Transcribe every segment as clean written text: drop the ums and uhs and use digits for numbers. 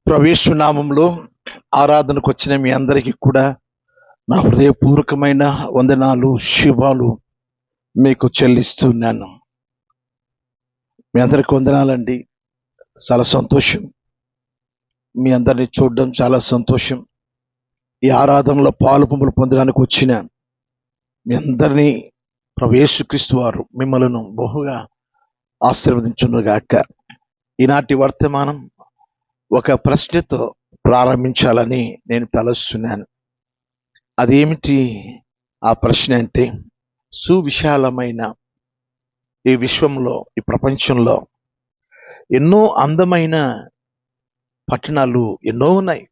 ప్రవేశ నామంలో ఆరాధనకు వచ్చిన మీ అందరికీ కూడా నా హృదయపూర్వకమైన వందనాలు, శుభాలు మీకు చెల్లిస్తున్నాను. మీ అందరికి వందనాలండి. చాలా సంతోషం, మీ అందరిని చూడడం చాలా సంతోషం. ఈ ఆరాధనలో పాలు పంపులు పొందడానికి వచ్చిన మీ అందరినీ ప్రభు యేసుక్రీస్తు వారు మిమ్మల్ని బహుగా ఆశీర్వదించునుగాక. ఈనాటి వర్తమానం ఒక ప్రశ్నతో ప్రారంభించాలని నేను తలస్తున్నాను. అదేమిటి ఆ ప్రశ్న అంటే, సువిశాలమైన ఈ విశ్వంలో, ఈ ప్రపంచంలో ఎన్నో అందమైన పట్టణాలు ఎన్నో ఉన్నాయి.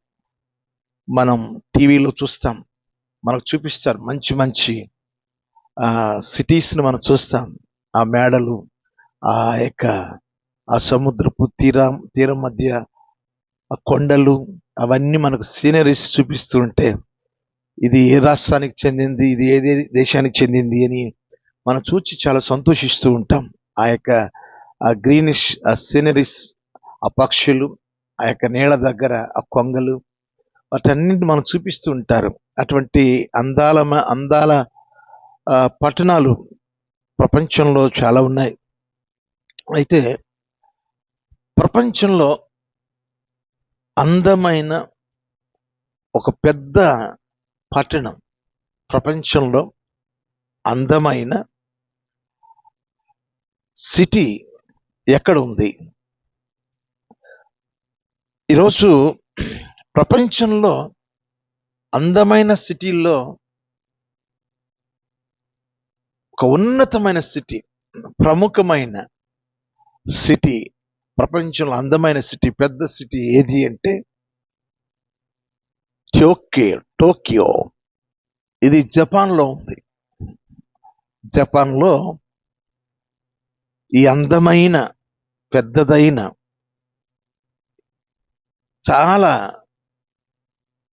మనం టీవీలో చూస్తాం, మనకు చూపిస్తారు మంచి మంచి సిటీస్ని మనం చూస్తాం. ఆ మేడలు, ఆ సముద్రపు తీరం మధ్య ఆ కొండలు, అవన్నీ మనకు సీనరీస్ చూపిస్తూ ఉంటే ఇది ఏ రాష్ట్రానికి చెందింది, ఇది ఏ దేశానికి చెందింది అని మనం చూసి చాలా సంతోషిస్తూ ఉంటాం. ఆ గ్రీనిష్ ఆ సీనరీస్, ఆ పక్షులు, ఆ నీళ్ళ దగ్గర ఆ కొంగలు, వాటన్నింటిని మనం చూపిస్తూ ఉంటారు. అటువంటి అందాల పట్టణాలు ప్రపంచంలో చాలా ఉన్నాయి. అయితే ప్రపంచంలో అందమైన ఒక పెద్ద పట్టణం, ప్రపంచంలో అందమైన సిటీ ఎక్కడ ఉంది? ఈరోజు ప్రపంచంలో అందమైన సిటీల్లో ఒక ఉన్నతమైన సిటీ, ప్రముఖమైన సిటీ, ప్రపంచంలో అందమైన సిటీ, పెద్ద సిటీ ఏది అంటే టోక్యో. ఇది జపాన్లో ఉంది. జపాన్లో ఈ అందమైన పెద్దదైన చాలా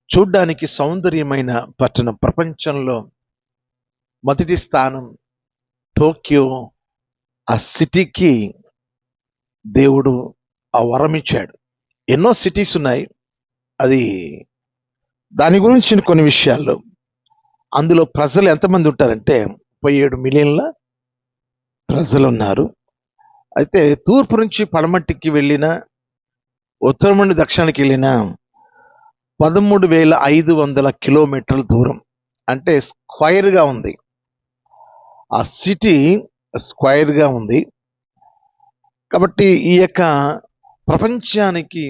చూడ్డానికి సౌందర్యమైన పట్టణం, ప్రపంచంలో మొదటి స్థానం టోక్యో. ఆ సిటీకి దేవుడు ఆ వరం ఇచ్చాడు. ఎన్నో సిటీస్ ఉన్నాయి, అది దాని గురించి కొన్ని విషయాల్లో. అందులో ప్రజలు ఎంతమంది ఉంటారంటే 37 మిలియన్ల ప్రజలు ఉన్నారు. అయితే తూర్పు నుంచి పడమటికి వెళ్ళిన, ఉత్తరం నుండి దక్షిణానికి వెళ్ళిన 13,500 కిలోమీటర్ల దూరం, అంటే స్క్వైర్గా ఉంది. ఆ సిటీ స్క్వైర్గా ఉంది. కాబట్టి ఈ యొక్క ప్రపంచానికి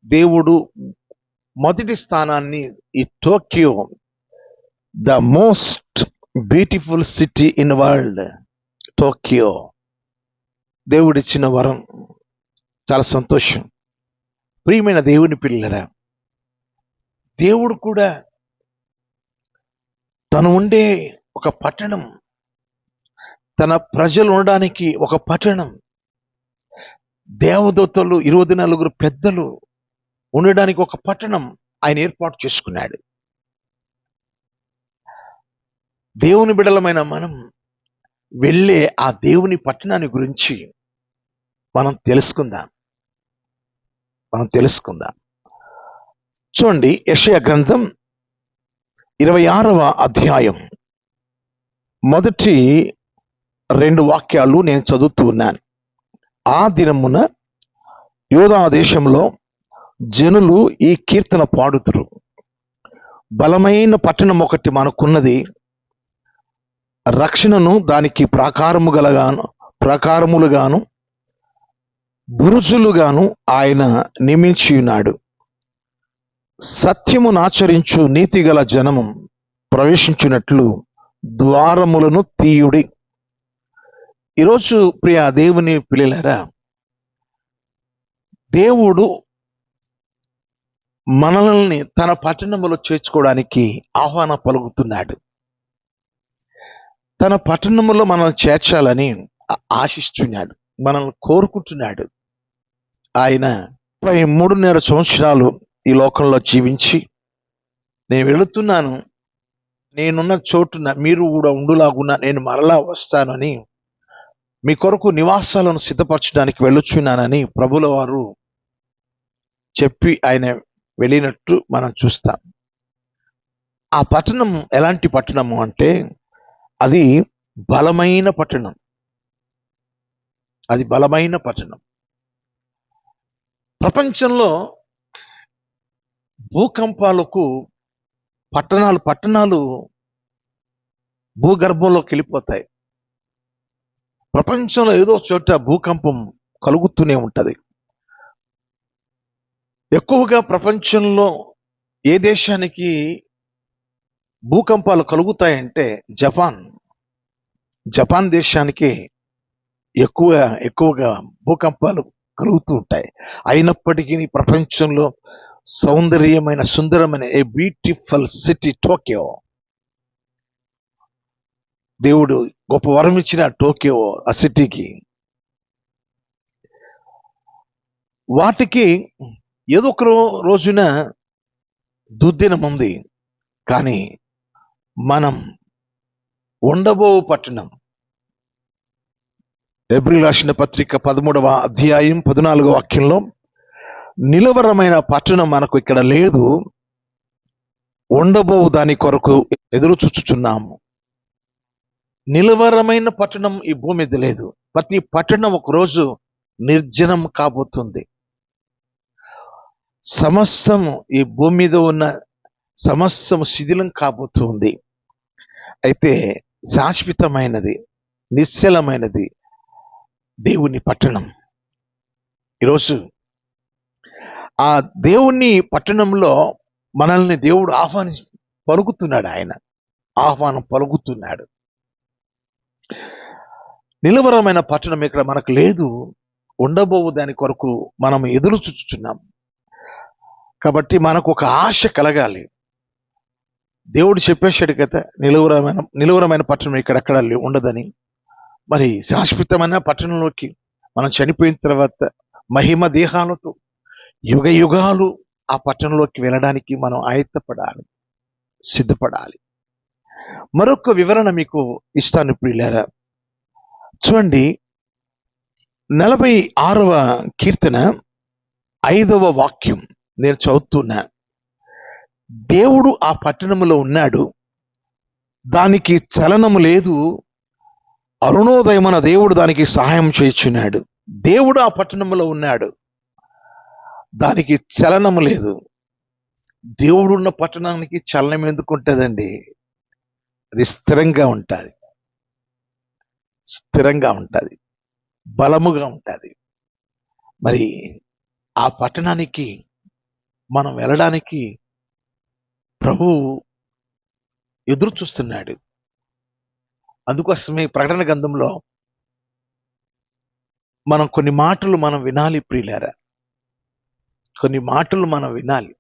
దేవుడు మొదటి స్థానాన్ని, ఈ Tokyo, the most beautiful city in world, Tokyo, దేవుడిచ్చిన వరం. చాలా సంతోషం. ప్రియమైన దేవుని పిల్లరా, దేవుడు కూడా తను ఉండే ఒక పట్టణం, తన ప్రజలు ఉండడానికి ఒక పట్టణం, దేవదూతలు 24 పెద్దలు ఉండడానికి ఒక పట్టణం ఆయన ఏర్పాటు చేసుకున్నాడు. దేవుని బిడ్డలమైన మనం వెళ్ళే ఆ దేవుని పట్టణాన్ని గురించి మనం తెలుసుకుందాం. చూడండి, యెషయా గ్రంథం 26వ అధ్యాయం మొదటి 2 వాక్యాలు నేను చదువుతూ ఉన్నాను. ఆ దినమున యూదా దేశంలో జనులు ఈ కీర్తన పాడుతురు. బలమైన పట్టణం ఒకటి మనకున్నది, రక్షణను దానికి ప్రాకారములుగాను బురుజులుగాను ఆయన నియమించి ఉన్నాడు. సత్యమునాచరించు నీతిగల జనము ప్రవేశించినట్లు ద్వారములను తీయుడి. ఈరోజు ప్రియ దేవుని పిల్లలారా, దేవుడు మనల్ని తన పట్టణంలో చేర్చుకోవడానికి ఆహ్వానం పలుకుతున్నాడు. తన పట్టణంలో మనల్ని చేర్చాలని ఆశిస్తున్నాడు, మనల్ని కోరుకుంటున్నాడు. ఆయన 33.5 సంవత్సరాలు ఈ లోకంలో జీవించి, నేను వెళుతున్నాను, నేనున్న చోటున మీరు కూడా ఉండులాగున్నా నేను మరలా వస్తానని, మీ కొరకు నివాసాలను సిద్ధపరచడానికి వెళ్ళొచ్చున్నానని ప్రభుల వారు చెప్పి ఆయన వెళ్ళినట్టు మనం చూస్తాం. ఆ పట్టణం ఎలాంటి పట్టణము అంటే అది బలమైన పట్టణం. అది బలమైన పట్టణం. ప్రపంచంలో భూకంపాలకు పట్టణాలు భూగర్భంలోకి వెళ్ళిపోతాయి. ప్రపంచంలో ఏదో చోట భూకంపం కలుగుతూనే ఉంటది. ఎక్కువగా ప్రపంచంలో ఏ దేశానికి భూకంపాలు కలుగుతాయంటే జపాన్ దేశానికి ఎక్కువగా భూకంపాలు కలుగుతూ ఉంటాయి. అయినప్పటికీ ప్రపంచంలో సుందరమైన ఏ బ్యూటిఫుల్ సిటీ టోక్యో, దేవుడు గొప్ప వరం ఇచ్చిన టోక్యో ఆ సిటీకి, వాటికి ఏదో ఒక రోజున దుర్దినం ఉంది. కానీ మనం ఉండబో పట్టణం, ఎబ్రీ రాసిన పత్రిక 13వ అధ్యాయం 14వ వాక్యంలో, నిలవరమైన పట్టణం మనకు ఇక్కడ లేదు, ఉండబో దాని కొరకు ఎదురు చూచుచున్నాము. నిలవరమైన పట్టణం ఈ భూమి మీద లేదు. ప్రతి పట్టణం ఒక రోజు నిర్జనం కాబోతుంది. సమస్తము ఈ భూమి మీద ఉన్న సమస్తము శిథిలం కాబోతుంది. అయితే శాశ్వతమైనది, నిశ్చలమైనది దేవుని పట్టణం. ఈరోజు ఆ దేవుని పట్టణంలో మనల్ని దేవుడు పలుకుతున్నాడు. ఆయన ఆహ్వానం పలుకుతున్నాడు. నిలవరమైన పట్టణం ఇక్కడ మనకు లేదు, ఉండబోవు దాని కొరకు మనం ఎదురు చూచుచున్నాం. కాబట్టి మనకు ఒక ఆశ కలగాలి. దేవుడు చెప్పేశాడు కదా, నిలవరమైన పట్టణం ఇక్కడెక్కడ ఉండదని. మరి శాశ్వతమైన పట్టణంలోకి మనం చనిపోయిన తర్వాత మహిమ దేహాలతో యుగ యుగాలు ఆ పట్టణంలోకి వెళ్ళడానికి మనం ఆయత్తపడాలి, సిద్ధపడాలి. మరొక వివరణ మీకు ఇస్తాను ప్రియులారా. చూడండి, 46వ కీర్తన 5వ వాక్యం నేను చదువుతున్నా. దేవుడు ఆ పట్టణంలో ఉన్నాడు, దానికి చలనము లేదు, అరుణోదయమున దేవుడు దానికి సహాయం చేయుచున్నాడు. దేవుడు ఆ పట్టణంలో ఉన్నాడు, దానికి చలనము లేదు. దేవుడు ఉన్న పట్టణానికి చలనం ఎందుకు ఉంటుందండి? అది స్థిరంగా ఉంటుంది, బలముగా ఉంటుంది. మరి ఆ పట్టణానికి మనం వెళ్ళడానికి ప్రభువు ఎదురు చూస్తున్నాడు. అందుకోసమే ప్రకటన గ్రంథంలో కొన్ని మాటలు మనం వినాలి ప్రియులారా. కొన్ని మాటలు మనం వినాలి.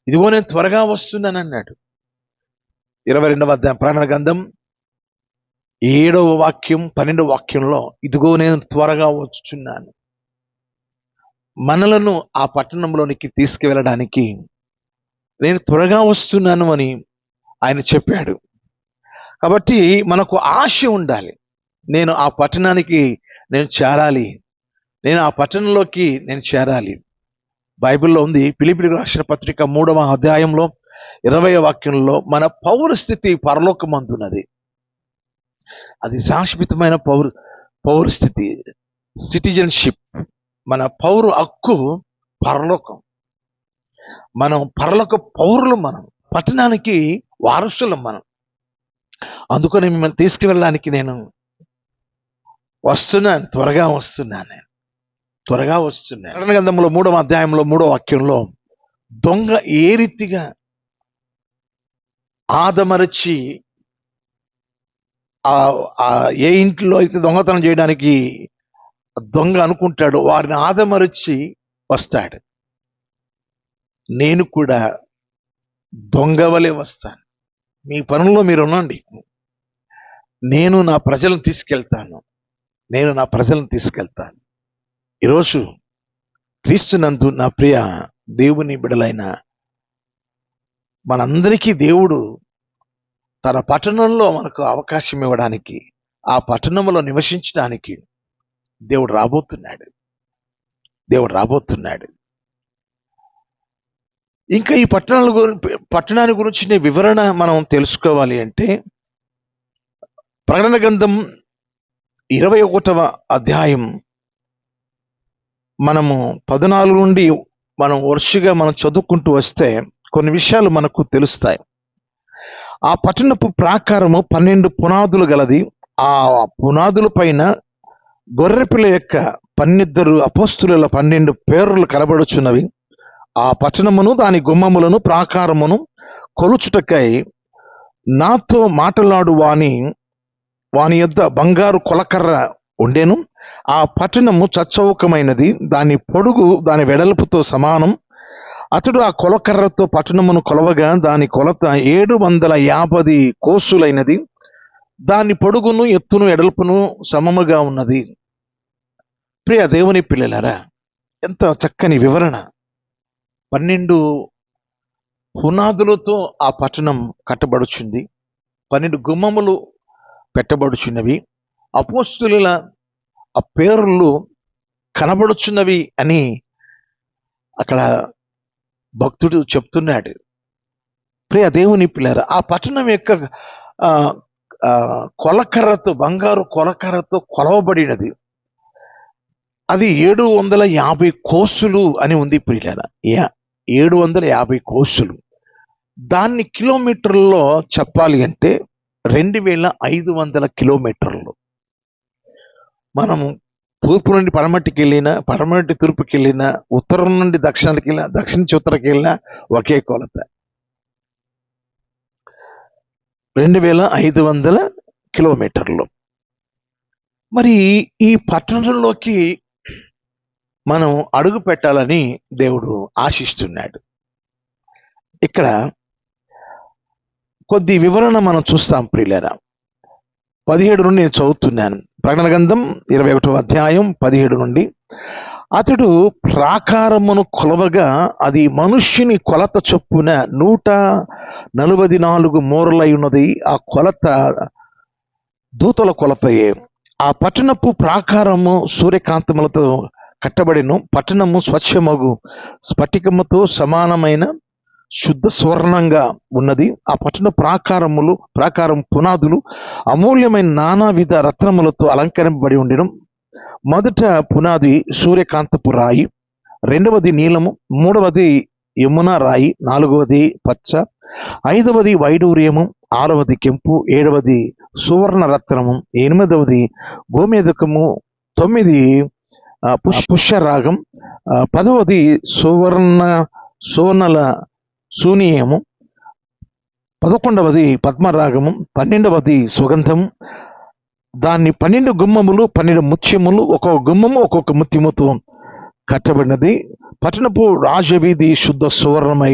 ఇదిగో నేను త్వరగా వస్తున్నాను అన్నాడు. 22వ అధ్యాయం ప్రకటన గ్రంథం 7వ వాక్యం 12వ వాక్యంలో, ఇదిగో నేను త్వరగా వచ్చుచున్నాను. మనలను ఆ పట్టణంలోనికి తీసుకువెళ్ళడానికి నేను త్వరగా వస్తున్నాను అని ఆయన చెప్పాడు. కాబట్టి మనకు ఆశ ఉండాలి. నేను ఆ పట్టణానికి చేరాలి, నేను ఆ పట్టణంలోకి చేరాలి. బైబిల్లో ఉంది, ఫిలిప్పీయులకు రాసిన పత్రిక 3వ అధ్యాయంలో 20వ వాక్యంలో, మన పౌరస్థితి పరలోకమందున్నది. అది శాశ్వతమైన పౌరస్థితి, సిటిజన్షిప్. మన పౌరు హక్కు పరలోకం. మనం పరలోక పౌరులు, మనం పట్టణానికి వారసులం మనం. అందుకని మిమ్మల్ని తీసుకువెళ్ళడానికి నేను వస్తున్నాను, త్వరగా వస్తున్నాను. ప్రకటన గ్రంథంలో 3వ అధ్యాయంలో 3వ వాక్యంలో, దొంగ ఏ రీతిగా ఆదమరచి ఏ ఇంట్లో అయితే దొంగతనం చేయడానికి దొంగ అనుకుంటాడు, వారిని ఆదమరచి వస్తాడు. నేను కూడా దొంగ వలె వస్తాను. మీ పనుల్లో మీరు ఉండండి, నేను నా ప్రజలను తీసుకెళ్తాను. ఈరోజు క్రీస్తునందు నా ప్రియ దేవుని బిడలైన మనందరికీ దేవుడు తన పట్టణంలో మనకు అవకాశం ఇవ్వడానికి, ఆ పట్టణంలో నివసించడానికి దేవుడు రాబోతున్నాడు. ఇంకా ఈ పట్టణాన్ని గురించిన వివరణ మనం తెలుసుకోవాలి అంటే ప్రకటన గ్రంథం 21వ అధ్యాయం మనము 14 నుండి మనం వరుసగా మనం చదువుకుంటూ వస్తే కొన్ని విషయాలు మనకు తెలుస్తాయి. ఆ పట్టణపు ప్రాకారము 12 పునాదులు గలది. ఆ పునాదుల పైన గొర్రెపిల్ల యొక్క 12 అపోస్తుల 12 పేర్లు కనబడుచున్నవి. ఆ పట్టణమును దాని గుమ్మములను ప్రాకారమును కొలుచుటకై నాతో మాటలాడు వాని యొద్ద బంగారు కొలకర్ర ఉండెను. ఆ పట్టణము చచ్చౌకమైనది, దాని పొడుగు దాని వెడల్పుతో సమానం. అతడు ఆ కొలకర్రతో పట్టణమును కొలవగా దాని కొలత 750 కోసులైనది. దాని పొడుగును ఎత్తును వెడల్పును సమముగా ఉన్నది. ప్రియ దేవుని పిల్లలారా, ఎంత చక్కని వివరణ! 12 పునాదులతో ఆ పట్టణం కట్టబడుచుంది. 12 గుమ్మములు పెట్టబడుచున్నవి. అపోస్తుల ఆ పేర్లు కనబడుచున్నవి అని అక్కడ భక్తుడు చెప్తున్నాడు. ప్రియ దేవుని పిల్లరా, ఆ పట్టణం యొక్క కొలకర్రతో, బంగారు కొలకర్రతో కొలవబడినది. అది 750 కోసులు అని ఉంది ప్రియులారా. 750 కోసులు. దాన్ని కిలోమీటర్లలో చెప్పాలి అంటే 2500 కిలోమీటర్లు. మనము తూర్పు నుండి పడమటికి వెళ్ళినా, పడమటి నుండి తూర్పుకి వెళ్ళినా, ఉత్తరం నుండి దక్షిణానికి వెళ్ళినా, దక్షిణ నుంచి ఉత్తరకి వెళ్ళినా ఒకే కొలత. 2500 కిలోమీటర్లు. మరి ఈ పట్టణంలోకి మనం అడుగు పెట్టాలని దేవుడు ఆశిస్తున్నాడు. ఇక్కడ కొద్ది వివరణ మనం చూస్తాం ప్రియులారా. 17 నుండి నేను చదువుతున్నాను. ప్రకటన గ్రంథం 21వ అధ్యాయం 17 నుండి. అతడు ప్రాకారమును కొలవగా అది మనుష్యుని కొలత చొప్పున 144 మూరలై ఉన్నది. ఆ కొలత దూతల కొలతయే. ఆ పట్టణపు ప్రాకారము సూర్యకాంతములతో కట్టబడిను. పట్టణము స్వచ్ఛమగు స్ఫటికముతో సమానమైన శుద్ధ స్వర్ణంగా ఉన్నది. ఆ పట్టణ ప్రాకారం పునాదులు అమూల్యమైన నానావిధ రత్నములతో అలంకరింపబడి ఉండడం. మొదట పునాది సూర్యకాంతపు రాయి, రెండవది నీలము, మూడవది యమున రాయి, నాలుగవది పచ్చ, ఐదవది వైడూర్యము, ఆరవది కెంపు, ఏడవది సువర్ణ రత్నము, ఎనిమిదవది గోమేదకము, 9 పుష్యరాగం, 10వది సోనల శూన్యము, 11వది పద్మరాగము, 12వది సుగంధము. దాన్ని 12 గుమ్మములు, 12 ముత్యములు, ఒక్కొక్క గుమ్మము ఒక్కొక్క ముత్యముతో కట్టబడినది. పట్టణపు రాజవీధి శుద్ధ సువర్ణమై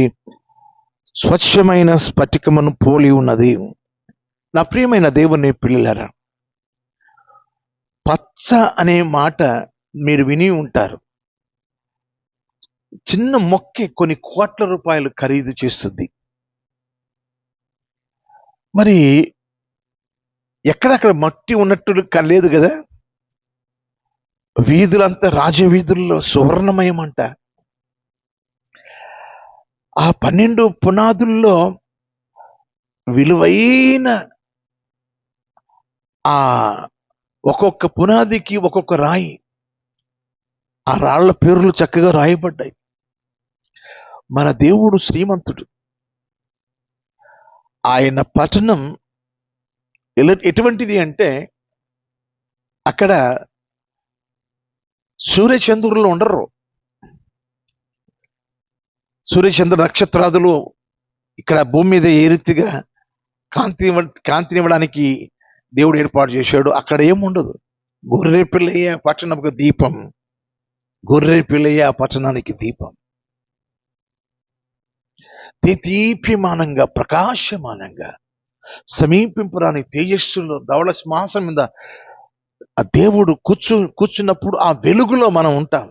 స్వచ్ఛమైన స్ఫటికమును పోలి ఉన్నది. నా ప్రియమైన దేవుని పిల్లలారా, పచ్చ అనే మాట మీరు విని ఉంటారు. చిన్న మొక్కే కొన్ని కోట్ల రూపాయలు ఖరీదు చేస్తుంది. మరి ఎక్కడక్కడ మట్టి ఉన్నట్టు లేదు కదా. వీధులంతా రాజవీధుల్లో సువర్ణమయమంట. ఆ 12 పునాదుల్లో విలువైన ఆ ఒక్కొక్క పునాదికి ఒక్కొక్క రాయి, ఆ రాళ్ల పేర్లు చక్కగా రాయబడ్డాయి. మన దేవుడు శ్రీమంతుడు. ఆయన పట్టణం ఎటువంటిది అంటే అక్కడ సూర్యచంద్రులు ఉండరు. సూర్యచంద్ర నక్షత్రాదులు ఇక్కడ భూమి మీద ఏ రీతిగా కాంతినివ్వడానికి దేవుడు ఏర్పాటు చేశాడు, అక్కడ ఏముండదు. గొర్రె పిల్లయ్య పట్టణంకు దీపం, గొర్రె పిల్లయ్య పట్టణానికి దీపం. దీప్యమానంగా, ప్రకాశమానంగా, సమీపింపురాని తేజస్సులో ధవళ సింహాసనం మీద ఆ దేవుడు కూర్చున్నప్పుడు ఆ వెలుగులో మనం ఉంటాం.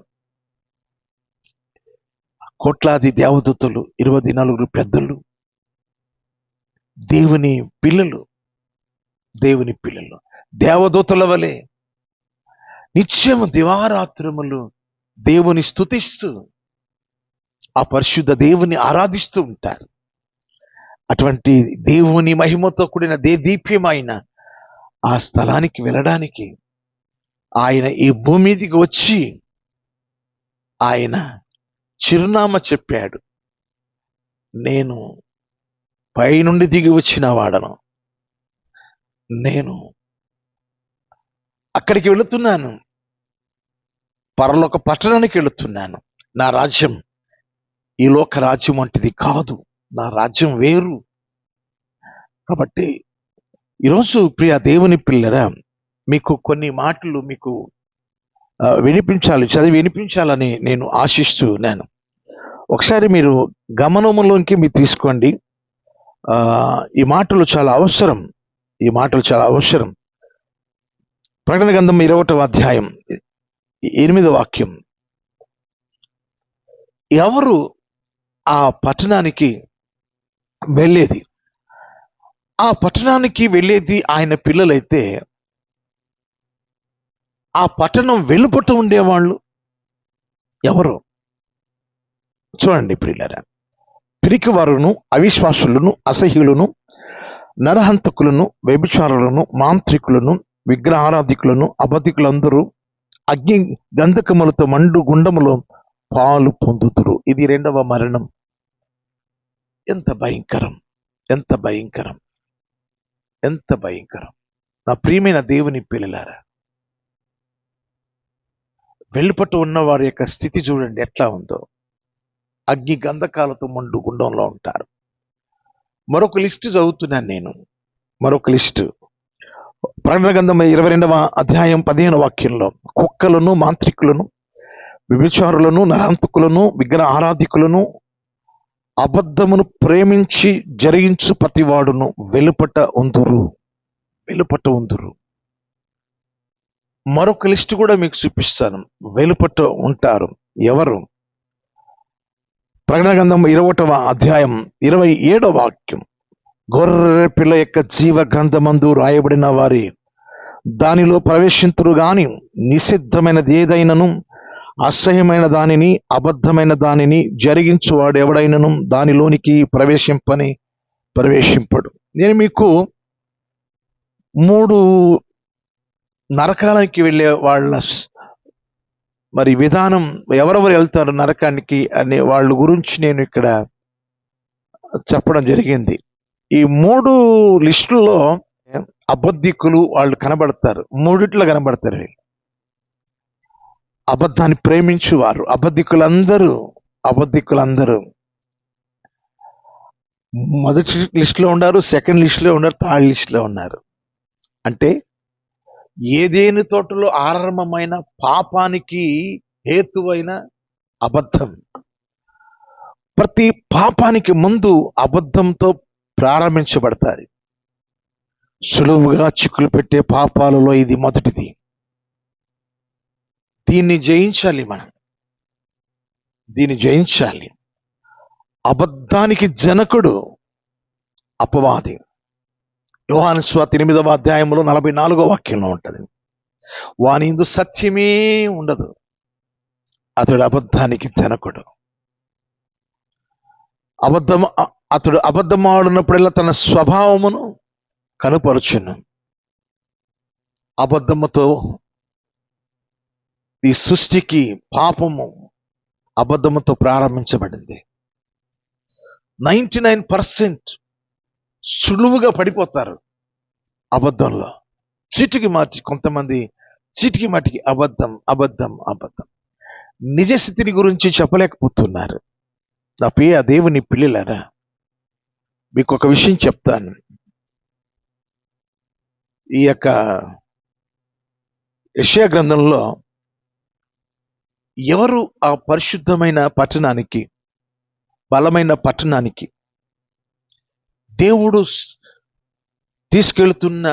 కోట్లాది దేవదూతలు, 24 పెద్దలు, దేవుని పిల్లలు దేవదూతల వలె నిత్యము దివారాత్రములు దేవుని స్తుతిస్తూ ఆ పరిశుద్ధ దేవుని ఆరాధిస్తూ ఉంటారు. అటువంటి దేవుని మహిమతో కూడిన దేదీప్యమైన ఆ స్థలానికి వెళ్ళడానికి ఆయన ఈ భూమి మీదికి వచ్చి ఆయన చిరునామా చెప్పాడు. నేను పైనుండి దిగి వచ్చిన వాడను, నేను అక్కడికి వెళుతున్నాను, పరలోక పట్టణానికి వెళుతున్నాను. నా రాజ్యం ఈ లోక రాజ్యం వంటిది కాదు, నా రాజ్యం వేరు. కాబట్టి ఈరోజు ప్రియ దేవుని పిల్లరా, మీకు కొన్ని మాటలు మీకు చదివి వినిపించాలని నేను ఆశిస్తున్నాను. ఒకసారి మీరు గమనంలోకి మీరు తీసుకోండి. ఈ మాటలు చాలా అవసరం. ప్రకటన గ్రంథం 21వ అధ్యాయం 8వ వాక్యం. ఎవరు ఆ పట్టణానికి వెళ్ళేది? ఆ పట్టణానికి వెళ్ళేది ఆయన పిల్లలైతే, ఆ పట్టణం వెలుపట ఉండేవాళ్ళు ఎవరు? చూడండి ప్రియులారా, పిరికివారును, అవిశ్వాసులను, అసహ్యులను, నరహంతకులను, వ్యభిచారులను, మాంత్రికులను, విగ్రహారాధికులను, అబద్ధికులందరూ అగ్ని గంధకములతో మండు గుండములో పాలు పొందుతురు. ఇది రెండవ మరణం. ఎంత భయంకరం, ఎంత భయంకరం, ఎంత భయంకరం! నా ప్రియమైన దేవుని పిల్లలారా, వెలుపట ఉన్న వారి యొక్క స్థితి చూడండి ఎట్లా ఉందో. అగ్ని గంధకాలతో మండు గుండంలో ఉంటారు. మరొక లిస్టు చదువుతున్నాను నేను, మరొక లిస్టు. ప్రకటన గ్రంథం 22వ అధ్యాయం 15వ వాక్యంలో, కుక్కలను, మాంత్రికులను, వ్యభిచారులను, నరహంతకులను, విగ్రహ ఆరాధికులను, అబద్ధమును ప్రేమించి జరిగించు ప్రతివాడును వెలుపట ఉందురు. మరొక లిస్టు కూడా మీకు చూపిస్తాను. వెలుపట ఉంటారు ఎవరు? ప్రకటన గ్రంథం 21వ అధ్యాయం 27వ వాక్యం. గొర్రె పిల్ల యొక్క జీవ గ్రంథమందు రాయబడిన వారి దానిలో ప్రవేశింతురు గాని నిషిద్ధమైనది ఏదైనను, అసహ్యమైన దానిని, అబద్ధమైన దానిని జరిగించువాడు ఎవడైనను దానిలోనికి ప్రవేశింపడు. నేను మీకు 3 నరకాలకి వెళ్ళే వాళ్ళ మరి విధానం, ఎవరెవరు వెళ్తారు నరకానికి అనే వాళ్ళ గురించి నేను ఇక్కడ చెప్పడం జరిగింది. ఈ 3 లిస్టుల్లో అబద్ధికులు వాళ్ళు కనబడతారు. 3 కనబడతారు. అబద్ధాన్ని ప్రేమించువారు, అబద్ధికులందరూ మొదటి లిస్టులో ఉన్నారు, సెకండ్ లిస్టులో ఉన్నారు, థర్డ్ లిస్టులో ఉన్నారు. అంటే ఏదేని తోటలో ఆరంభమైన పాపానికి హేతువైన అబద్ధం. ప్రతి పాపానికి ముందు అబద్ధంతో ప్రారంభించబడతాయి. సులువుగా చిక్కులు పెట్టే పాపాలలో ఇది మొదటిది. దీన్ని జయించాలి. అబద్ధానికి జనకుడు అపవాది. యోహాను సువార్త 8వ అధ్యాయంలో 44వ వాక్యంలో ఉంటుంది. వాని యందు సత్యమే ఉండదు, అతడు అబద్ధానికి జనకుడు. అతడు అబద్ధమాడినప్పుడల్లా తన స్వభావమును కనుపరుచును. అబద్ధముతో ఈ సృష్టికి పాపము అబద్ధముతో ప్రారంభించబడింది. 99% సులువుగా పడిపోతారు అబద్ధంలో. కొంతమంది చీటికి మాటికి అబద్ధం. నిజ స్థితిని గురించి చెప్పలేకపోతున్నారు. నా ప్రియ దేవుని పిల్లలారా, మీకు ఒక విషయం చెప్తాను. ఈ యొక్క యెషయా గ్రంథంలో ఎవరు ఆ పరిశుద్ధమైన పట్టణానికి, బలమైన పట్టణానికి, దేవుడు తీసుకెళ్తున్న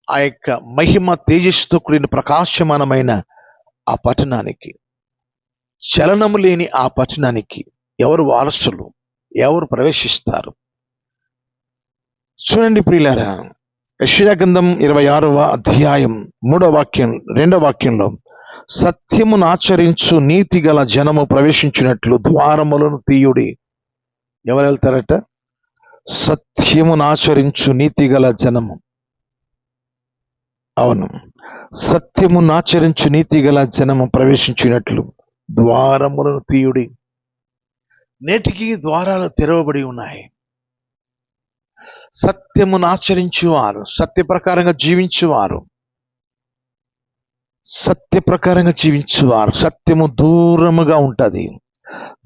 ఆ యొక్క మహిమ తేజస్సుతో కూడిన ప్రకాశమానమైన ఆ పట్టణానికి, చలనము లేని ఆ పట్టణానికి ఎవరు వారసులు, ఎవరు ప్రవేశిస్తారు? చూడండి ప్రియులారా, యెషయా గ్రంథం 26వ అధ్యాయం 3వ వాక్యం 2వ వాక్యంలో, సత్యమును ఆచరించు నీతి గల జనము ప్రవేశించినట్లు ద్వారములను తీయుడి. ఎవరు వెళ్తారట? సత్యమును ఆచరించు నీతి గల జనము. అవును, సత్యమును ఆచరించు నీతి గల జనము ప్రవేశించినట్లు ద్వారములను తీయుడి. నేటికి ద్వారాలు తెరవబడి ఉన్నాయి. సత్యమును ఆచరించువారు, సత్య ప్రకారంగా జీవించువారు, సత్యము దూరముగా ఉంటుంది.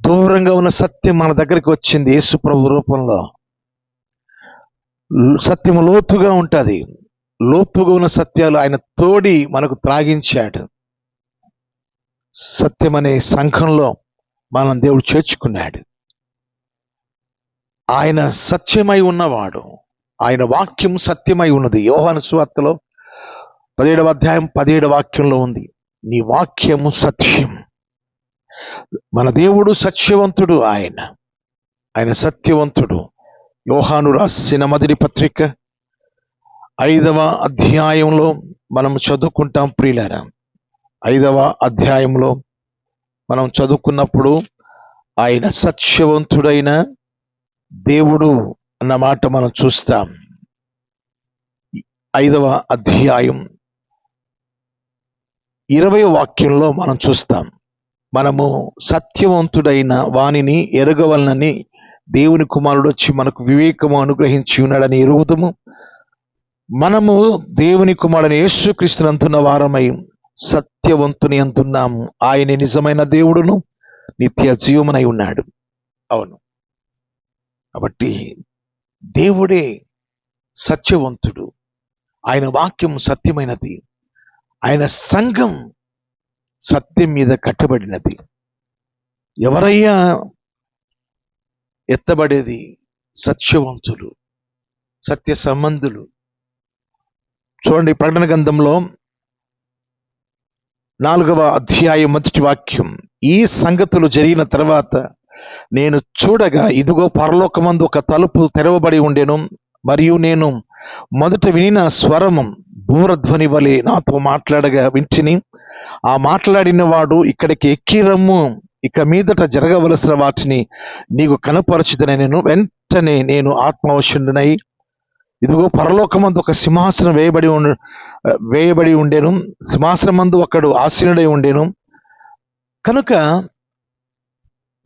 దూరంగా ఉన్న సత్యం మన దగ్గరికి వచ్చింది యేసు ప్రభు రూపంలో. సత్యము లోతుగా ఉంటుంది. లోతుగా ఉన్న సత్యాలు ఆయన తోడి మనకు త్రాగించాడు. సత్యం అనే సంఘంలో మనం దేవుడు చేర్చుకున్నాడు. ఆయన సత్యమై ఉన్నవాడు. ఆయన వాక్యం సత్యమై ఉన్నది. యోహాను సువార్తలో 17వ అధ్యాయం 17వ వాక్యంలో ఉంది, నీ వాక్యము సత్యం. మన దేవుడు సత్యవంతుడు. ఆయన సత్యవంతుడు. యోహాను రాసిన మొదటి పత్రిక 5వ అధ్యాయంలో మనం చదువుకుంటాం ప్రియులారా. 5వ అధ్యాయంలో మనం చదువుకున్నప్పుడు ఆయన సత్యవంతుడైన దేవుడు అన్న మాట మనం చూస్తాం. 5వ అధ్యాయం 20వ వాక్యంలో మనం చూస్తాం, మనము సత్యవంతుడైన వానిని ఎరగవలనని దేవుని కుమారుడు వచ్చి మనకు వివేకము అనుగ్రహించి ఉన్నాడని ఎరుగుదము. మనము దేవుని కుమారుని యేసుక్రీస్తుని అంటున్న వారమై సత్యవంతుని అంటున్నాము. ఆయన నిజమైన దేవుడును నిత్య జీవమునై ఉన్నాడు. అవును, కాబట్టి దేవుడే సత్యవంతుడు. ఆయన వాక్యం సత్యమైనది. ఆయన సంఘం సత్యం మీద కట్టబడినది. ఎవరయ్యా ఎత్తబడేది? సత్యవంతులు, సత్య సంబంధులు. చూడండి, ప్రకటన గ్రంథంలో 4వ అధ్యాయం 1వ వాక్యం, ఈ సంగతులు జరిగిన తర్వాత నేను చూడగా ఇదిగో పరలోకమందు ఒక తలుపు తెరవబడి ఉండెను. మరియు నేను మొదట వినిన స్వరము బూరధ్వని వలె నాతో మాట్లాడగా వింటిని. ఆ మాట్లాడిన వాడు, ఇక్కడికి ఎక్కి రమ్ము, ఇక మీదట జరగవలసిన వాటిని నీకు కనపరచుదనెను. వెంటనే నేను ఆత్మవశుడనై ఇదిగో పరలోకమందు ఒక సింహాసనం వేయబడి ఉండెను. సింహాసనమందు ఒకడు ఆసీనుడై ఉండెను. కనుక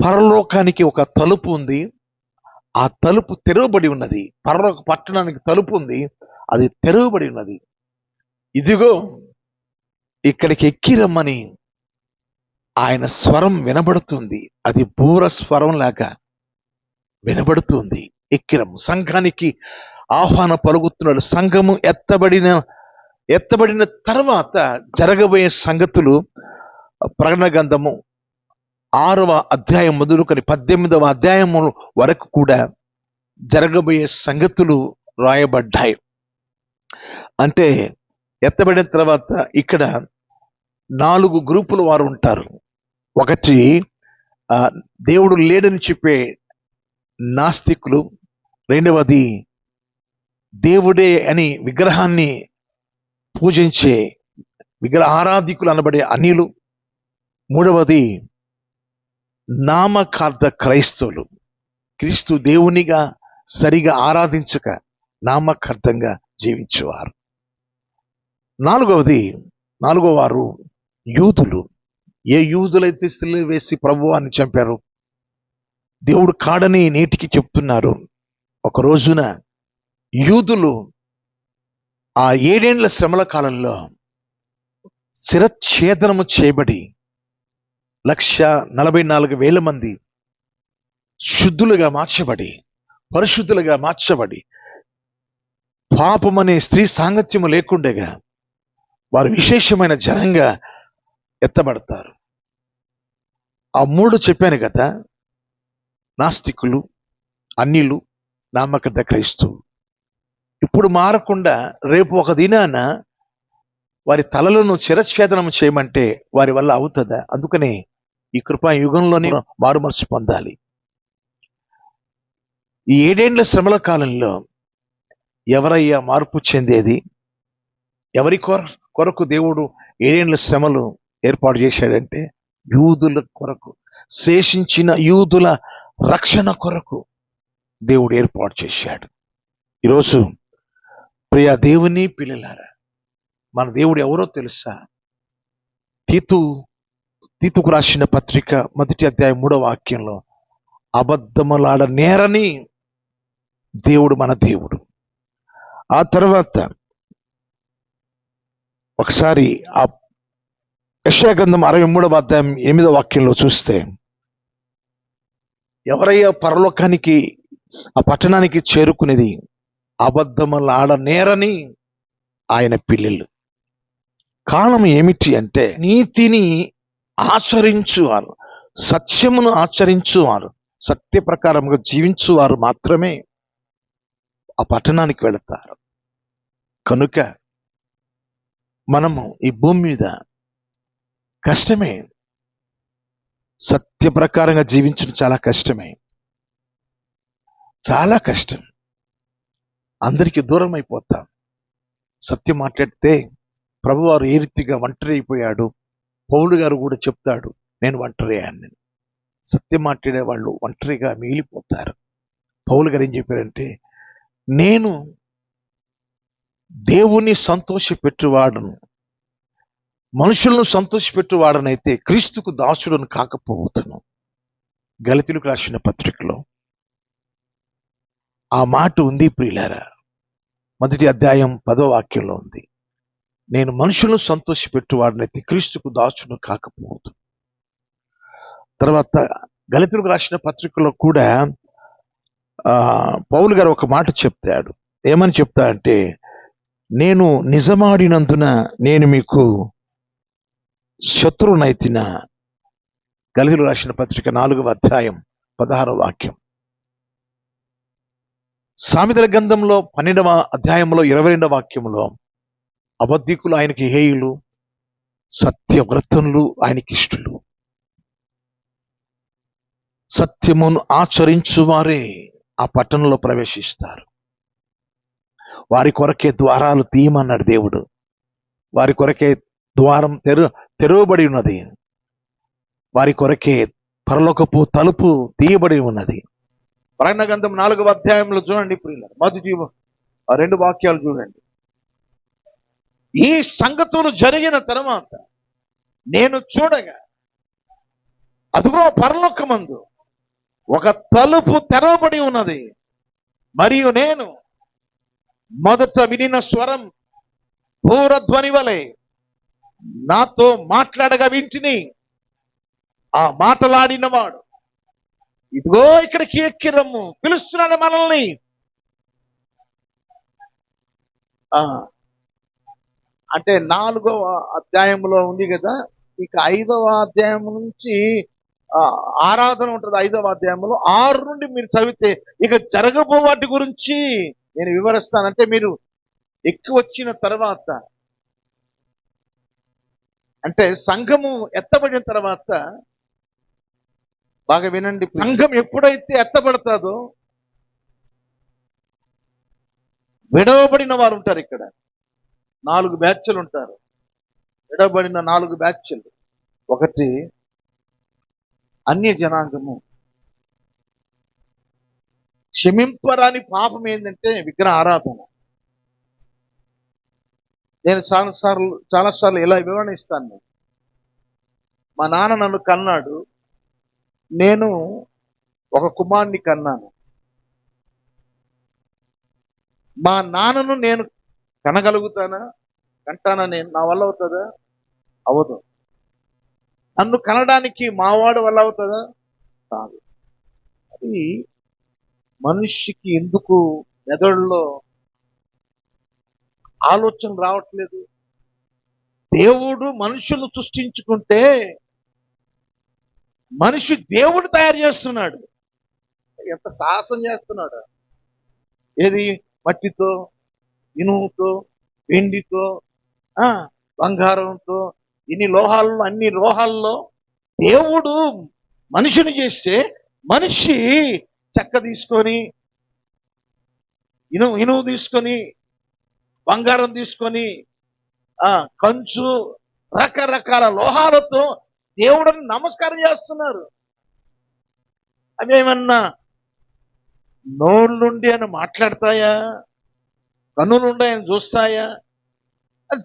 పరలోకానికి ఒక తలుపు ఉంది. ఆ తలుపు తెరవబడి ఉన్నది. పరలోక పట్టణానికి తలుపు ఉంది, అది తెరవబడి ఉన్నది. ఇదిగో ఇక్కడికి ఎక్కి రమ్మని ఆయన స్వరం వినబడుతుంది. అది బూర స్వరం లాగా వినబడుతుంది. ఎక్కిరమ్ము. సంఘానికి ఆహ్వానం పలుకుతున్నాడు. సంఘము ఎత్తబడిన తర్వాత జరగబోయే సంగతులు ప్రకటన గ్రంథము 6వ అధ్యాయం మొదలుకొని 18వ అధ్యాయం వరకు కూడా జరగబోయే సంగతులు రాయబడ్డాయి. అంటే ఎత్తబడిన తర్వాత ఇక్కడ 4 గ్రూపుల వారు ఉంటారు. ఒకటి దేవుడు లేడని చెప్పే నాస్తికులు. రెండవది దేవుడే అని విగ్రహాన్ని పూజించే విగ్రహారాధికులు అనబడే అన్యులు. మూడవది నామకార్థ క్రైస్తవులు, క్రీస్తు దేవునిగా సరిగా ఆరాధించక నామకార్థంగా జీవించేవారు. నాలుగో వారు యూదులు. ఏ యూదులైతే శిలువ వేసి ప్రభువాన్ని చంపారు, దేవుడు కాడని నేటికి చెప్తున్నారు. ఒక రోజున యూదులు ఆ 7 ఏండ్ల శ్రమల కాలంలో శిరచ్ఛేదనము చేయబడి 1,44,000 మంది శుద్ధులుగా మార్చబడి, పరిశుద్ధులుగా మార్చబడి, పాపమనే స్త్రీ సాంగత్యము లేకుండగా వారు విశేషమైన జనంగా ఎత్తబడతారు. ఆ 3 చెప్పాను కదా, నాస్తికులు, అన్యులు, నామకార్థ క్రైస్తవులు. ఇప్పుడు మారకుండా రేపు ఒక దినాన వారి తలలను శిరచ్ఛేదనం చేయమంటే వారి వల్ల అవుతుందా? అందుకనే ఈ కృపా యుగంలోనే మారు మనసు పొందాలి. ఈ 7 ఏండ్ల శ్రమల కాలంలో ఎవరయ్యా మార్పు చెందేది? ఎవరి కొరకు దేవుడు 7 ఏండ్ల శ్రమలు ఏర్పాటు చేశాడంటే యూదుల కొరకు, శేషించిన యూదుల రక్షణ కొరకు దేవుడు ఏర్పాటు చేశాడు. ఈరోజు ప్రియ దేవుని పిల్లలారా, మన దేవుడు ఎవరో తెలుసా? తీతుకు రాసిన పత్రిక 1వ అధ్యాయం 3వ వాక్యంలో, అబద్ధములాడ నేరని దేవుడు మన దేవుడు. ఆ తర్వాత ఒకసారి ఆ యెషయా గ్రంథం 63వ అధ్యాయం 8వ వాక్యంలో చూస్తే, ఎవరయ్యా పరలోకానికి, ఆ పట్టణానికి చేరుకునేది? అబద్ధములాడ నేరని ఆయన పిల్లలు. కారణం ఏమిటి అంటే, నీతిని ఆచరించువారు, సత్యమును ఆచరించువారు, సత్య ప్రకారముగా జీవించువారు మాత్రమే ఆ పట్టణానికి వెళతారు. కనుక మనము ఈ భూమి మీద కష్టమే, సత్య ప్రకారంగా జీవించడం చాలా కష్టమే, చాలా కష్టం. అందరికీ దూరం అయిపోతాం. సత్యం మాట్లాడితే ప్రభువారు ఏ రీతిగా ఒంటరి అయిపోయాడు, పౌలు గారు కూడా చెప్తాడు, నేను ఒంటరి అని. సత్యం మాట్లాడే వాళ్ళు ఒంటరిగా మిగిలిపోతారు. పౌలు గారు ఏం చెప్పారంటే, నేను దేవుని సంతోషపెట్టువాడను, మనుషులను సంతోషపెట్టువాడనైతే క్రీస్తుకు దాసుడను కాకపోవచ్చును. గలతీయులకు రాసిన పత్రికలో ఆ మాట ఉంది ప్రియులారా. 1వ అధ్యాయం 10వ వాక్యంలో ఉంది, నేను మనుషులను సంతోషపెట్టువాడనైతే క్రీస్తుకు దాసుడను కాకపోవచ్చును. తర్వాత గలతీయులకు రాసిన పత్రికలో కూడా పౌలు గారు ఒక మాట చెప్తాడు. ఏమని చెప్తాడంటే, నేను నిజమాడినందున నేను మీకు శత్రువునైతిన. గలతీయులకు రాసిన పత్రిక 4వ అధ్యాయం 16వ వాక్యం. సామెతల గ్రంథంలో 12వ అధ్యాయంలో 22వ వాక్యంలో, అబద్ధికులు ఆయనకి హేయులు, సత్యవ్రతనులు ఆయనకి ఇష్టలు. సత్యమును ఆచరించువారే ఆ పట్టణంలో ప్రవేశిస్తారు. వారి కొరకే ద్వారాలు తీయమన్నాడు దేవుడు. వారి కొరకే ద్వారం తెరవబడి ఉన్నది. వారి కొరకే పరలోకపు తలుపు తీయబడి ఉన్నది. ప్రకటన గ్రంథం 4వ అధ్యాయంలో చూడండి ప్రియులారా, మొదటి 2 వాక్యాలు చూడండి. ఈ సంగతులు జరిగిన తర్వాత నేను చూడగా, అదుగో పరలోకమందు ఒక తలుపు తెరవబడి ఉన్నది. మరియు నేను మొదట వినిన స్వరం భూరధ్వని వలె నాతో మాట్లాడగా వింటిని. ఆ మాటలాడిన వాడు, ఇదిగో ఇక్కడికి ఎక్కిరమ్ము, పిలుస్తున్నాడు మనల్ని. అంటే 4వ అధ్యాయంలో ఉంది కదా, ఇక 5వ అధ్యాయం నుంచి ఆరాధన ఉంటుంది. 5వ అధ్యాయంలో 6 నుండి మీరు చదివితే ఇక జరగబో వాటి గురించి నేను వివరిస్తాను. అంటే మీరు ఎక్కి వచ్చిన తర్వాత, అంటే సంఘము ఎత్తబడిన తర్వాత, బాగా వినండి, సంఘం ఎప్పుడైతే ఎత్తబడతాదో విడవబడిన వారు ఉంటారు. ఇక్కడ 4 బ్యాచ్లు ఉంటారు. విడవబడిన 4 బ్యాచ్లు. ఒకటి అన్య జనాంగము. క్షమింపరాని పాపం ఏంటంటే విగ్రహ ఆరాధన. నేను చాలాసార్లు ఇలా వివరణ ఇస్తాను. మా నాన్న నన్ను కన్నాడు, నేను ఒక కుమారుని కన్నాను. మా నాన్నను నేను కనగలుగుతానా? కంటానా? నేను నా వల్ల అవుతుందా? అవ్వదు. నన్ను కనడానికి మావాడు వల్ల అవుతుందా? కాదు. అది మనిషికి ఎందుకు మెదడులో ఆలోచన రావట్లేదు? దేవుడు మనుషులు సృష్టించుకుంటే మనిషి దేవుడు తయారు చేస్తున్నాడు. ఎంత సాహసం చేస్తున్నాడు! ఏది? మట్టితో, ఇనుముతో, వెండితో, బంగారంతో, అన్ని లోహాల్లో దేవుడు మనిషిని చేస్తే, మనిషి చెక్క తీసుకొని, ఇనుము తీసుకొని, బంగారం తీసుకొని, కంచు, రకరకాల లోహాలతో దేవుడిని నమస్కారం చేస్తున్నారు. అవేమన్నా నోళ్ళుండి అని మాట్లాడతాయా? కన్నులుండి ఆయన చూస్తాయా?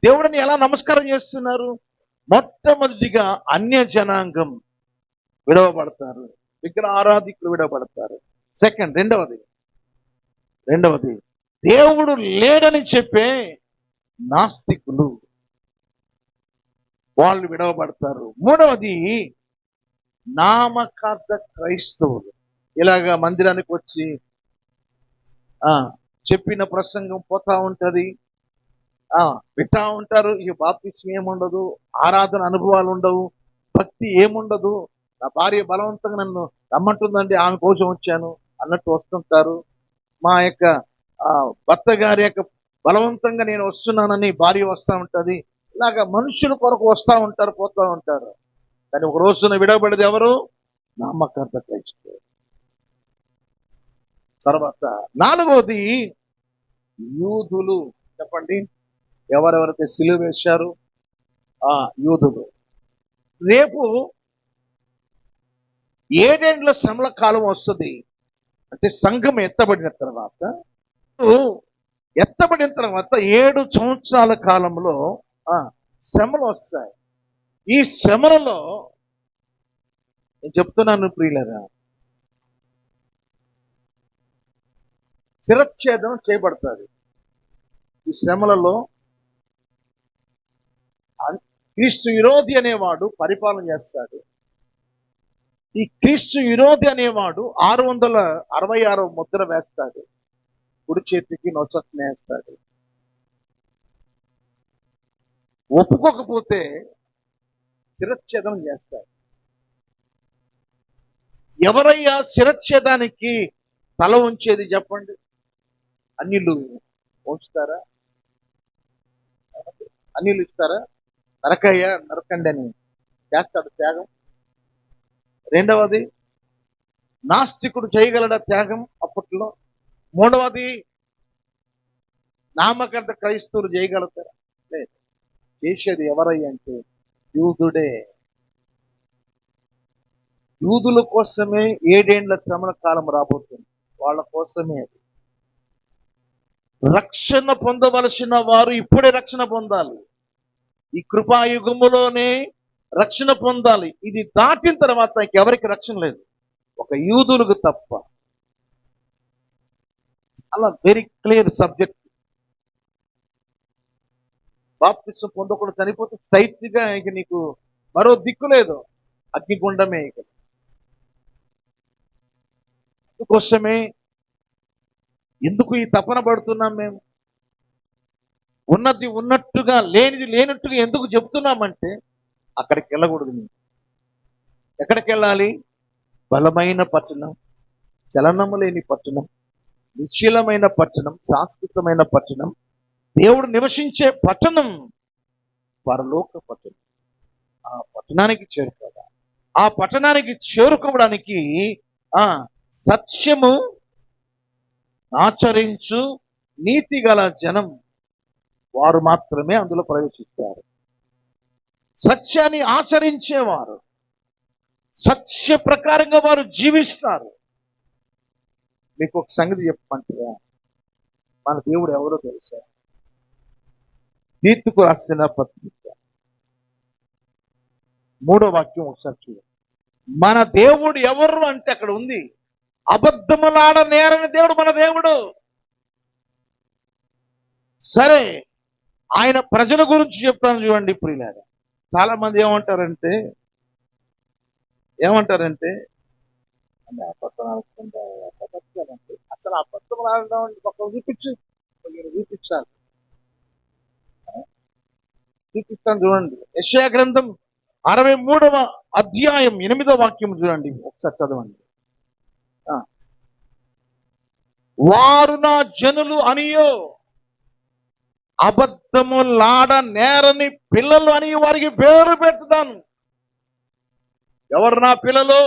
దేవుడిని ఎలా నమస్కారం చేస్తున్నారు? మొట్టమొదటిగా అన్య జనాంగం విడవబడతారు, విగ్రహ ఆరాధికులు విడవబడతారు. రెండవది దేవుడు లేడని చెప్పే నాస్తికులు వాళ్ళు విడవబడతారు. మూడవది నామకార్థ క్రైస్తవులు. ఇలాగా మందిరానికి వచ్చి చెప్పిన ప్రసంగం పోతా ఉంటది, వింటా ఉంటారు. ఇక బాప్తిస్మం ఏముండదు, ఆరాధన అనుభవాలు ఉండవు, భక్తి ఏముండదు. నా భార్య బలవంతంగా నన్ను రమ్మంటుందండి, ఆమె కోసం వచ్చాను అన్నట్టు వస్తుంటారు. మా యొక్క భర్త గారి యొక్క బలవంతంగా నేను వస్తున్నానని భార్య వస్తూ ఉంటది. ఇలాగా మనుషుల కొరకు వస్తూ ఉంటారు, పోతూ ఉంటారు. కానీ ఒక రోజున విడవబడేది ఎవరు? నామకార్థ క్రైస్తవులు. తర్వాత నాలుగవది యూదులు. చెప్పండి, ఎవరెవరైతే సిలువ వేశారు యూదులు. రేపు 7 ఏండ్ల శ్రమల కాలం వస్తుంది. అంటే సంఘం ఎత్తబడిన తర్వాత 7 సంవత్సరాల కాలంలో శ్రమలు వస్తాయి. ఈ శ్రమలలో నేను చెప్తున్నాను ప్రియులరా, శిరచ్ఛేదం చేయబడతాది. ఈ శ్రమలలో క్రీస్తు విరోధి అనేవాడు పరిపాలన చేస్తాడు. ఈ క్రీస్తు విరోధి అనేవాడు 666 ముద్ర వేస్తాడు, కుడి చేతికి నొసటిని వేస్తాడు. ఒప్పుకోకపోతే శిరచ్ఛేదం చేస్తాడు. ఎవరయ్యా శిరచ్ఛేదానికి తల ఉంచేది చెప్పండి? అన్యులు ఉంచుతారా? అన్యులు ఇస్తారా? నరకండి అని చేస్తాడు త్యాగం. రెండవది, నాస్తికుడు చేయగలడా త్యాగం అప్పట్లో? మూడవది, నామకార్థ క్రైస్తవులు చేయగలుగుతారా? లేదు. చేసేది ఎవరయ్య అంటే యూదుడే. యూదుల కోసమే 7 ఏండ్ల శ్రమల కాలం రాబోతుంది. వాళ్ళ కోసమే అది. రక్షణ పొందవలసిన వారు ఇప్పుడే రక్షణ పొందాలి. ఈ కృపాయుగములోనే రక్షణ పొందాలి. ఇది దాటిన తర్వాత ఇంకెవరికి రక్షణ లేదు, ఒక యూదులకు తప్ప. అలా వెరీ క్లియర్ సబ్జెక్ట్. బాప్తిసం పొందకుండా చనిపోతే స్ట్రైట్ గా ఇక నీకు మరో దిక్కు లేదు, అగ్నిగుండమే. ఇక అందుకోసమే ఎందుకు ఈ తపన పడుతున్నాం మేము? ఉన్నది ఉన్నట్టుగా, లేనిది లేనట్టుగా ఎందుకు చెప్తున్నామంటే అక్కడికి వెళ్ళకూడదు. మేము ఎక్కడికి వెళ్ళాలి? బలమైన పట్టణం, చలనము లేని పట్టణం, నిశ్చలమైన పట్టణం, శాశ్వతమైన పట్టణం, దేవుడు నివసించే పట్టణం, పరలోక పట్టణం. ఆ పట్టణానికి చేరుకోవాలి. ఆ పట్టణానికి చేరుకోవడానికి సత్యము ఆచరించు నీతి గల జనం వారు మాత్రమే అందులో ప్రవేశిస్తారు. సత్యాన్ని ఆచరించేవారు, సత్య ప్రకారంగా వారు జీవిస్తారు. మీకు ఒక సంగతి చెప్పమంటారా? మన దేవుడు ఎవరో తెలుసా? తీతుకు రాసిన పత్రిక 3వ వాక్యం ఒకసారి చూడండి. మన దేవుడు ఎవరు అంటే అక్కడ ఉంది, అబద్ధములాడ నేరని దేవుడు మన దేవుడు. సరే, ఆయన ప్రజల గురించి చెప్తాను చూడండి ప్రియులారా. చాలా మంది ఏమంటారంటే అసలు అబద్ధం ఆడడం ఒక చూపించాలి. చూపిస్తాను చూడండి. యెషయా గ్రంథం 63వ అధ్యాయం 8వ వాక్యం చూడండి, ఒకసారి చదవండి. వారు నా జనులు అనియో, అబద్ధములాడ నేరని పిల్లలు అని వారికి పేరు పెట్టుతాను. ఎవరు నా పిల్లలు?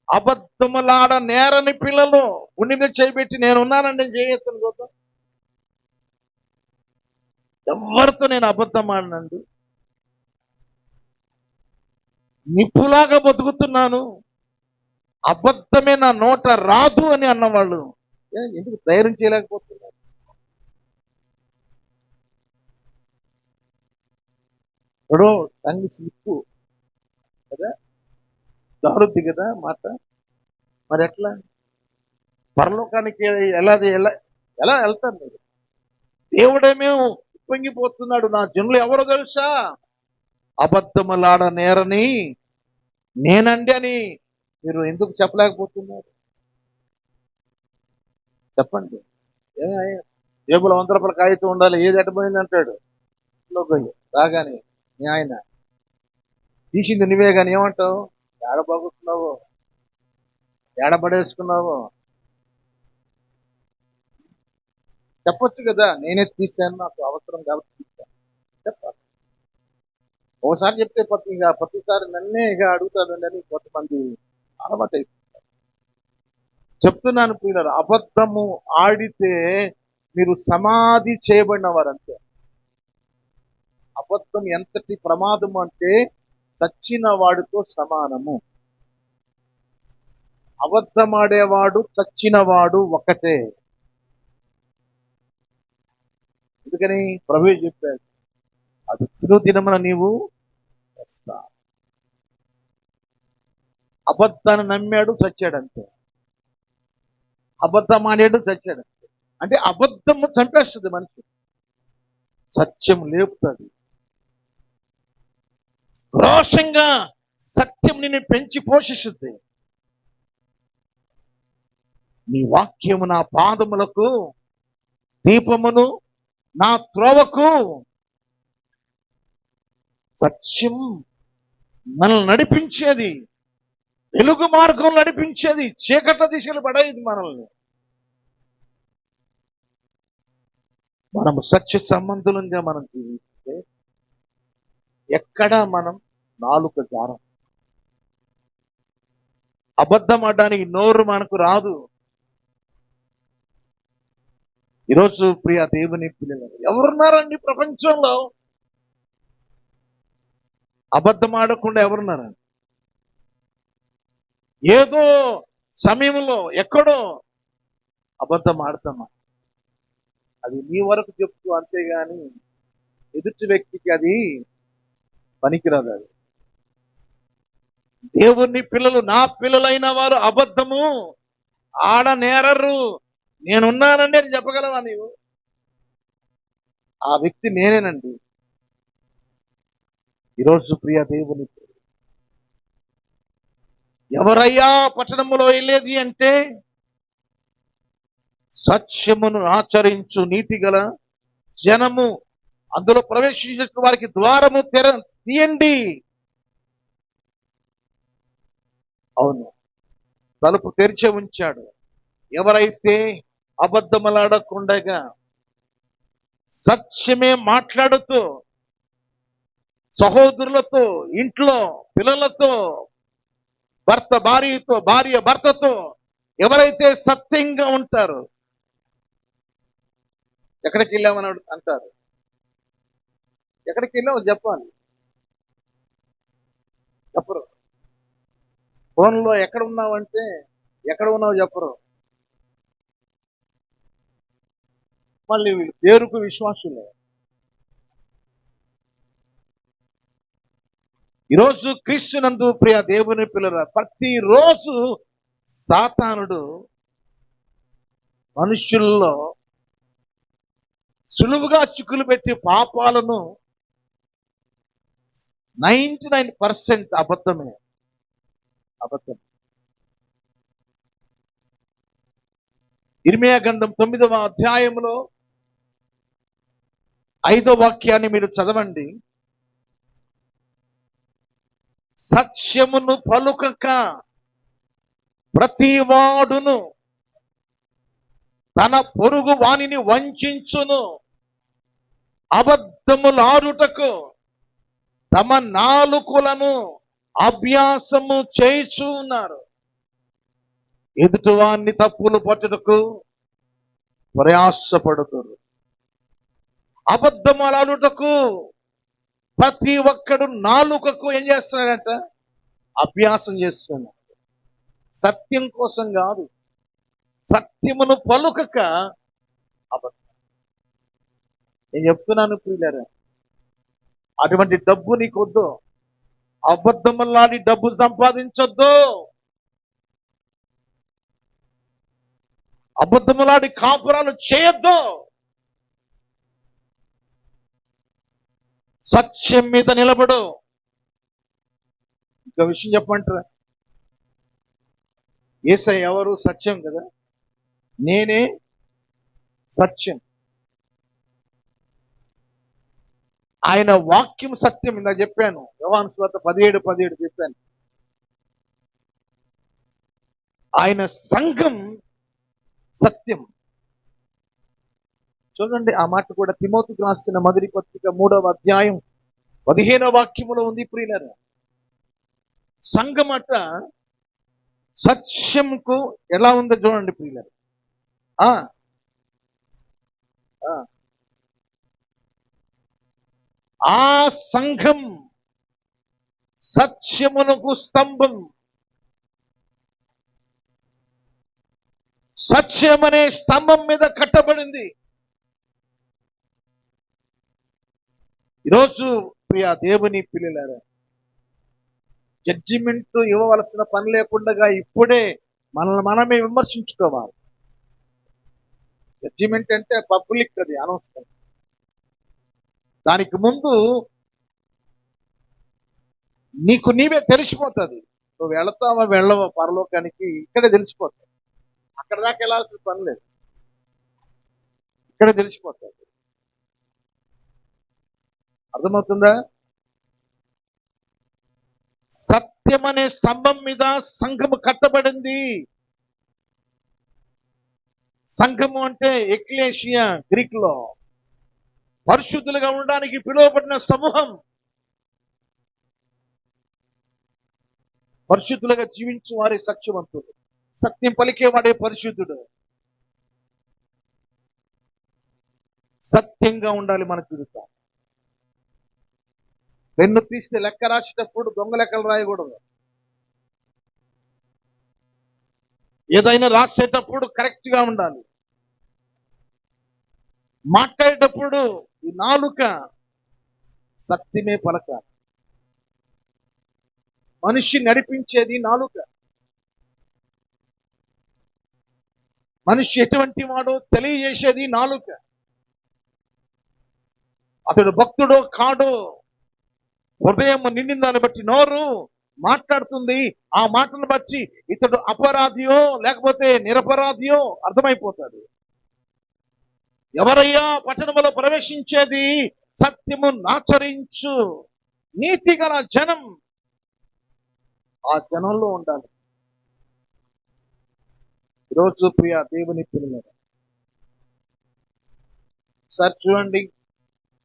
అబద్ధములాడ నేరని పిల్లలు. గుండె మీద చేయబెట్టి నేనున్నానండి, నేను చేయొచ్చని చూద్దాం. ఎవరితో నేను అబద్ధం ఆడనండి. నిప్పులాగా బతుకుతున్నాను, అబద్ధమే నా నోట రాదు అని అన్నవాళ్ళు ఎందుకు ధైర్యం చేయలేకపోతున్నారు? ఇప్పుడు టంగ్ స్లిప్ కదా, దారుద్ది కదా మాట. మరి ఎట్లా పరలోకానికి ఎలా ఎలా వెళ్తారు మీరు? దేవుడేమో ఉప్పొంగిపోతున్నాడు, నా జనులు ఎవరో తెలుసా, అబద్ధములాడ నేరని నేనండి అని మీరు ఎందుకు చెప్పలేకపోతున్నారు? చెప్పండి. జేబులో 100 రూపాయల కాగితం ఉండాలి, ఏది ఎట్టబోయింది అంటాడు పోయి రాగానే. మీ ఆయన తీసింది నువ్వే కానీ ఏమంటావు? ఏడ బాగుతున్నావు, ఏడ పడేసుకున్నావు చెప్పొచ్చు కదా, నేనే తీశాను, నాకు అవసరం కాబట్టి తీశాను చెప్పాలి. ఒకసారి చెప్తే ప్రతిసారి నన్నే అడుగుతాడండి అని కొంతమంది అలవాటు అయిపోతారు. చెప్తున్నాను ప్రియులారా, అబద్ధము ఆడితే మీరు సమాధి చేయబడిన వారు అంతే. అబద్ధం ఎంతటి ప్రమాదము అంటే చచ్చిన వాడితో సమానము. అబద్ధమాడేవాడు చచ్చినవాడు ఒకటే. అందుకని ప్రభువే చెప్పాడు, అది తిరుదినమున నీవు వస్తా. అబద్ధాన్ని నమ్మాడు చచ్చాడంతే, అబద్ధం ఆడాడు చచ్చాడంతే. అంటే అబద్ధము చంపేస్తుంది మనిషి, సత్యం లేపుతుంది. రోషంగా సత్యం నిన్ను పెంచి పోషిస్తుంది. నీ వాక్యము నా పాదములకు దీపమును, నా త్రోవకు. సత్యం మనల్ని నడిపించేది, వెలుగు మార్గం నడిపించేది, చీకటి దిశలు పడేది మనల్ని. మనము సత్య సంబంధులంగా మనం జీవిస్తే ఎక్కడా మనం నాలుక జారం. అబద్ధం ఆడడానికి నోరు మనకు రాదు. ఈరోజు ప్రియ దేవుని పిల్లలు ఎవరున్నారండి ప్రపంచంలో అబద్ధం ఆడకుండా? ఎవరున్నారండి? ఏదో సమయంలో ఎక్కడో అబద్ధం ఆడతామా, అది నీ వరకు చెప్తూ, అంతేగాని ఎదుటి వ్యక్తికి అది పనికిరాదు. అది దేవుని పిల్లలు, నా పిల్లలైన వారు అబద్ధము ఆడనేరరు. నేనున్నానండి అని చెప్పగలవా నీవు? ఆ వ్యక్తి నేనేనండి. ఈరోజు ప్రియ దేవుని ఎవరయ్యా పట్టణములో వెళ్ళేది అంటే, సత్యమును ఆచరించు నీతి గల జనము, అందులో ప్రవేశించే వారికి ద్వారము తీయండి. అవును, తలుపు తెరిచే ఉంచాడు. ఎవరైతే అబద్ధములాడకుండా సత్యమే మాట్లాడుతూ, సహోదరులతో, ఇంట్లో పిల్లలతో, భార్య భర్తతో ఎవరైతే సత్యంగా ఉంటారో, ఎక్కడికి వెళ్ళామని అంటారు. ఎక్కడికి వెళ్ళావు చెప్పాలి, చెప్పరు. ఫోన్లో ఎక్కడ ఉన్నావంటే ఎక్కడ ఉన్నావు చెప్పరు. మళ్ళీ వీళ్ళు పేరుకు విశ్వాసులే. ఈరోజు క్రీస్తునందు ప్రియ దేవుని పిల్లల, ప్రతిరోజు సాతానుడు మనుషుల్లో సులువుగా చిక్కులు పెట్టి పాపాలను 99% అబద్ధమే. ఇర్మియా గ్రంథం 9వ అధ్యాయంలో 5వ వాక్యాన్ని మీరు చదవండి. సత్యమును పలుకక ప్రతివాడును తన పొరుగు వానిని వంచును, అబద్ధములాడుటకు తమ నాలుకలను అభ్యాసము చేయుచు ఉన్నారు. ఎదుటివాన్ని తప్పులు పట్టుటకు ప్రయాసపడుతారు. అబద్ధములాడుటకు ప్రతి ఒక్కడు నాలుకకు ఏం చేస్తున్నాడంట? అభ్యాసం చేస్తున్నాం. సత్యం కోసం కాదు, సత్యమును పలుకక అబద్ధం. నేను చెప్తున్నాను ప్రియులారా, అటువంటి డబ్బు నీకొద్దు. అబద్ధములాడి డబ్బు సంపాదించొద్దు. అబద్ధములాడి కాపురాలు చేయొద్దు. సత్యం మీద నిలబడు. ఇంకో విషయం చెప్పమంటారా? యేసయ్య ఎవరు? సత్యం కదా. నేనే సత్యం. ఆయన వాక్యం సత్యం. ఇందా చెప్పాను, యోహాను సువార్త 17:17 చెప్పాను. ఆయన సంఘం సత్యం. చూడండి, ఆ మాట కూడా తిమోతికి రాసిన మొదటి పత్రిక 3వ అధ్యాయం 15వ వాక్యములో ఉంది ప్రియులారా. సంఘమట సత్యంకు ఎలా ఉందో చూడండి ప్రియులారా. ఆ సంఘం సత్యమునకు స్తంభం. సత్యం అనే స్తంభం మీద కట్టబడింది. ఈరోజు ప్రియ దేవుని పిల్లలారా, జడ్జిమెంట్ ఇవ్వవలసిన పని లేకుండా ఇప్పుడే మనల్ని మనమే విమర్శించుకోవాలి. జడ్జిమెంట్ అంటే పబ్లిక్, అది అనవసరం. దానికి ముందు నీకు నీవే తెలిసిపోతుంది. నువ్వు వెళతావా వెళ్ళవా పరలోకానికి ఇక్కడే తెలిసిపోతుంది. అక్కడ దాకా వెళ్ళాల్సిన పని లేదు, ఇక్కడే తెలిసిపోతుంది. అర్థమవుతుందా? సత్యం అనే స్తంభం మీద సంఘము కట్టబడింది. సంఘము అంటే ఎక్లేషియా, గ్రీక్ లో పరిశుద్ధులుగా ఉండడానికి పిలువబడిన సమూహం. పరిశుద్ధులుగా జీవించు వారే సత్యవంతుడు. సత్యం పలికేవాడే పరిశుద్ధుడు. సత్యంగా ఉండాలి మన జీవితం. పెన్ను తీస్తే లెక్క రాసేటప్పుడు దొంగ లెక్కలు రాయకూడదు. ఏదైనా రాసేటప్పుడు కరెక్ట్ గా ఉండాలి. మాట్లాడేటప్పుడు ఈ నాలుక సత్యమే పలకాలి. మనిషి నడిపించేది నాలుక. మనిషి ఎటువంటి వాడో తెలియజేసేది నాలుక. అతడు భక్తుడో కాడో హృదయం నిండిందాన్ని బట్టి నోరు మాట్లాడుతుంది. ఆ మాటను బట్టి ఇతడు అపరాధియో లేకపోతే నిరపరాధియో అర్థమైపోతాడు. ఎవరయ్యా పట్టణంలో ప్రవేశించేది? సత్యము నాచరించు నీతి గల జనం. ఆ జనంలో ఉండాలి. ఈరోజు ప్రియ దేవుని పిల్లలు, సార్ చూడండి,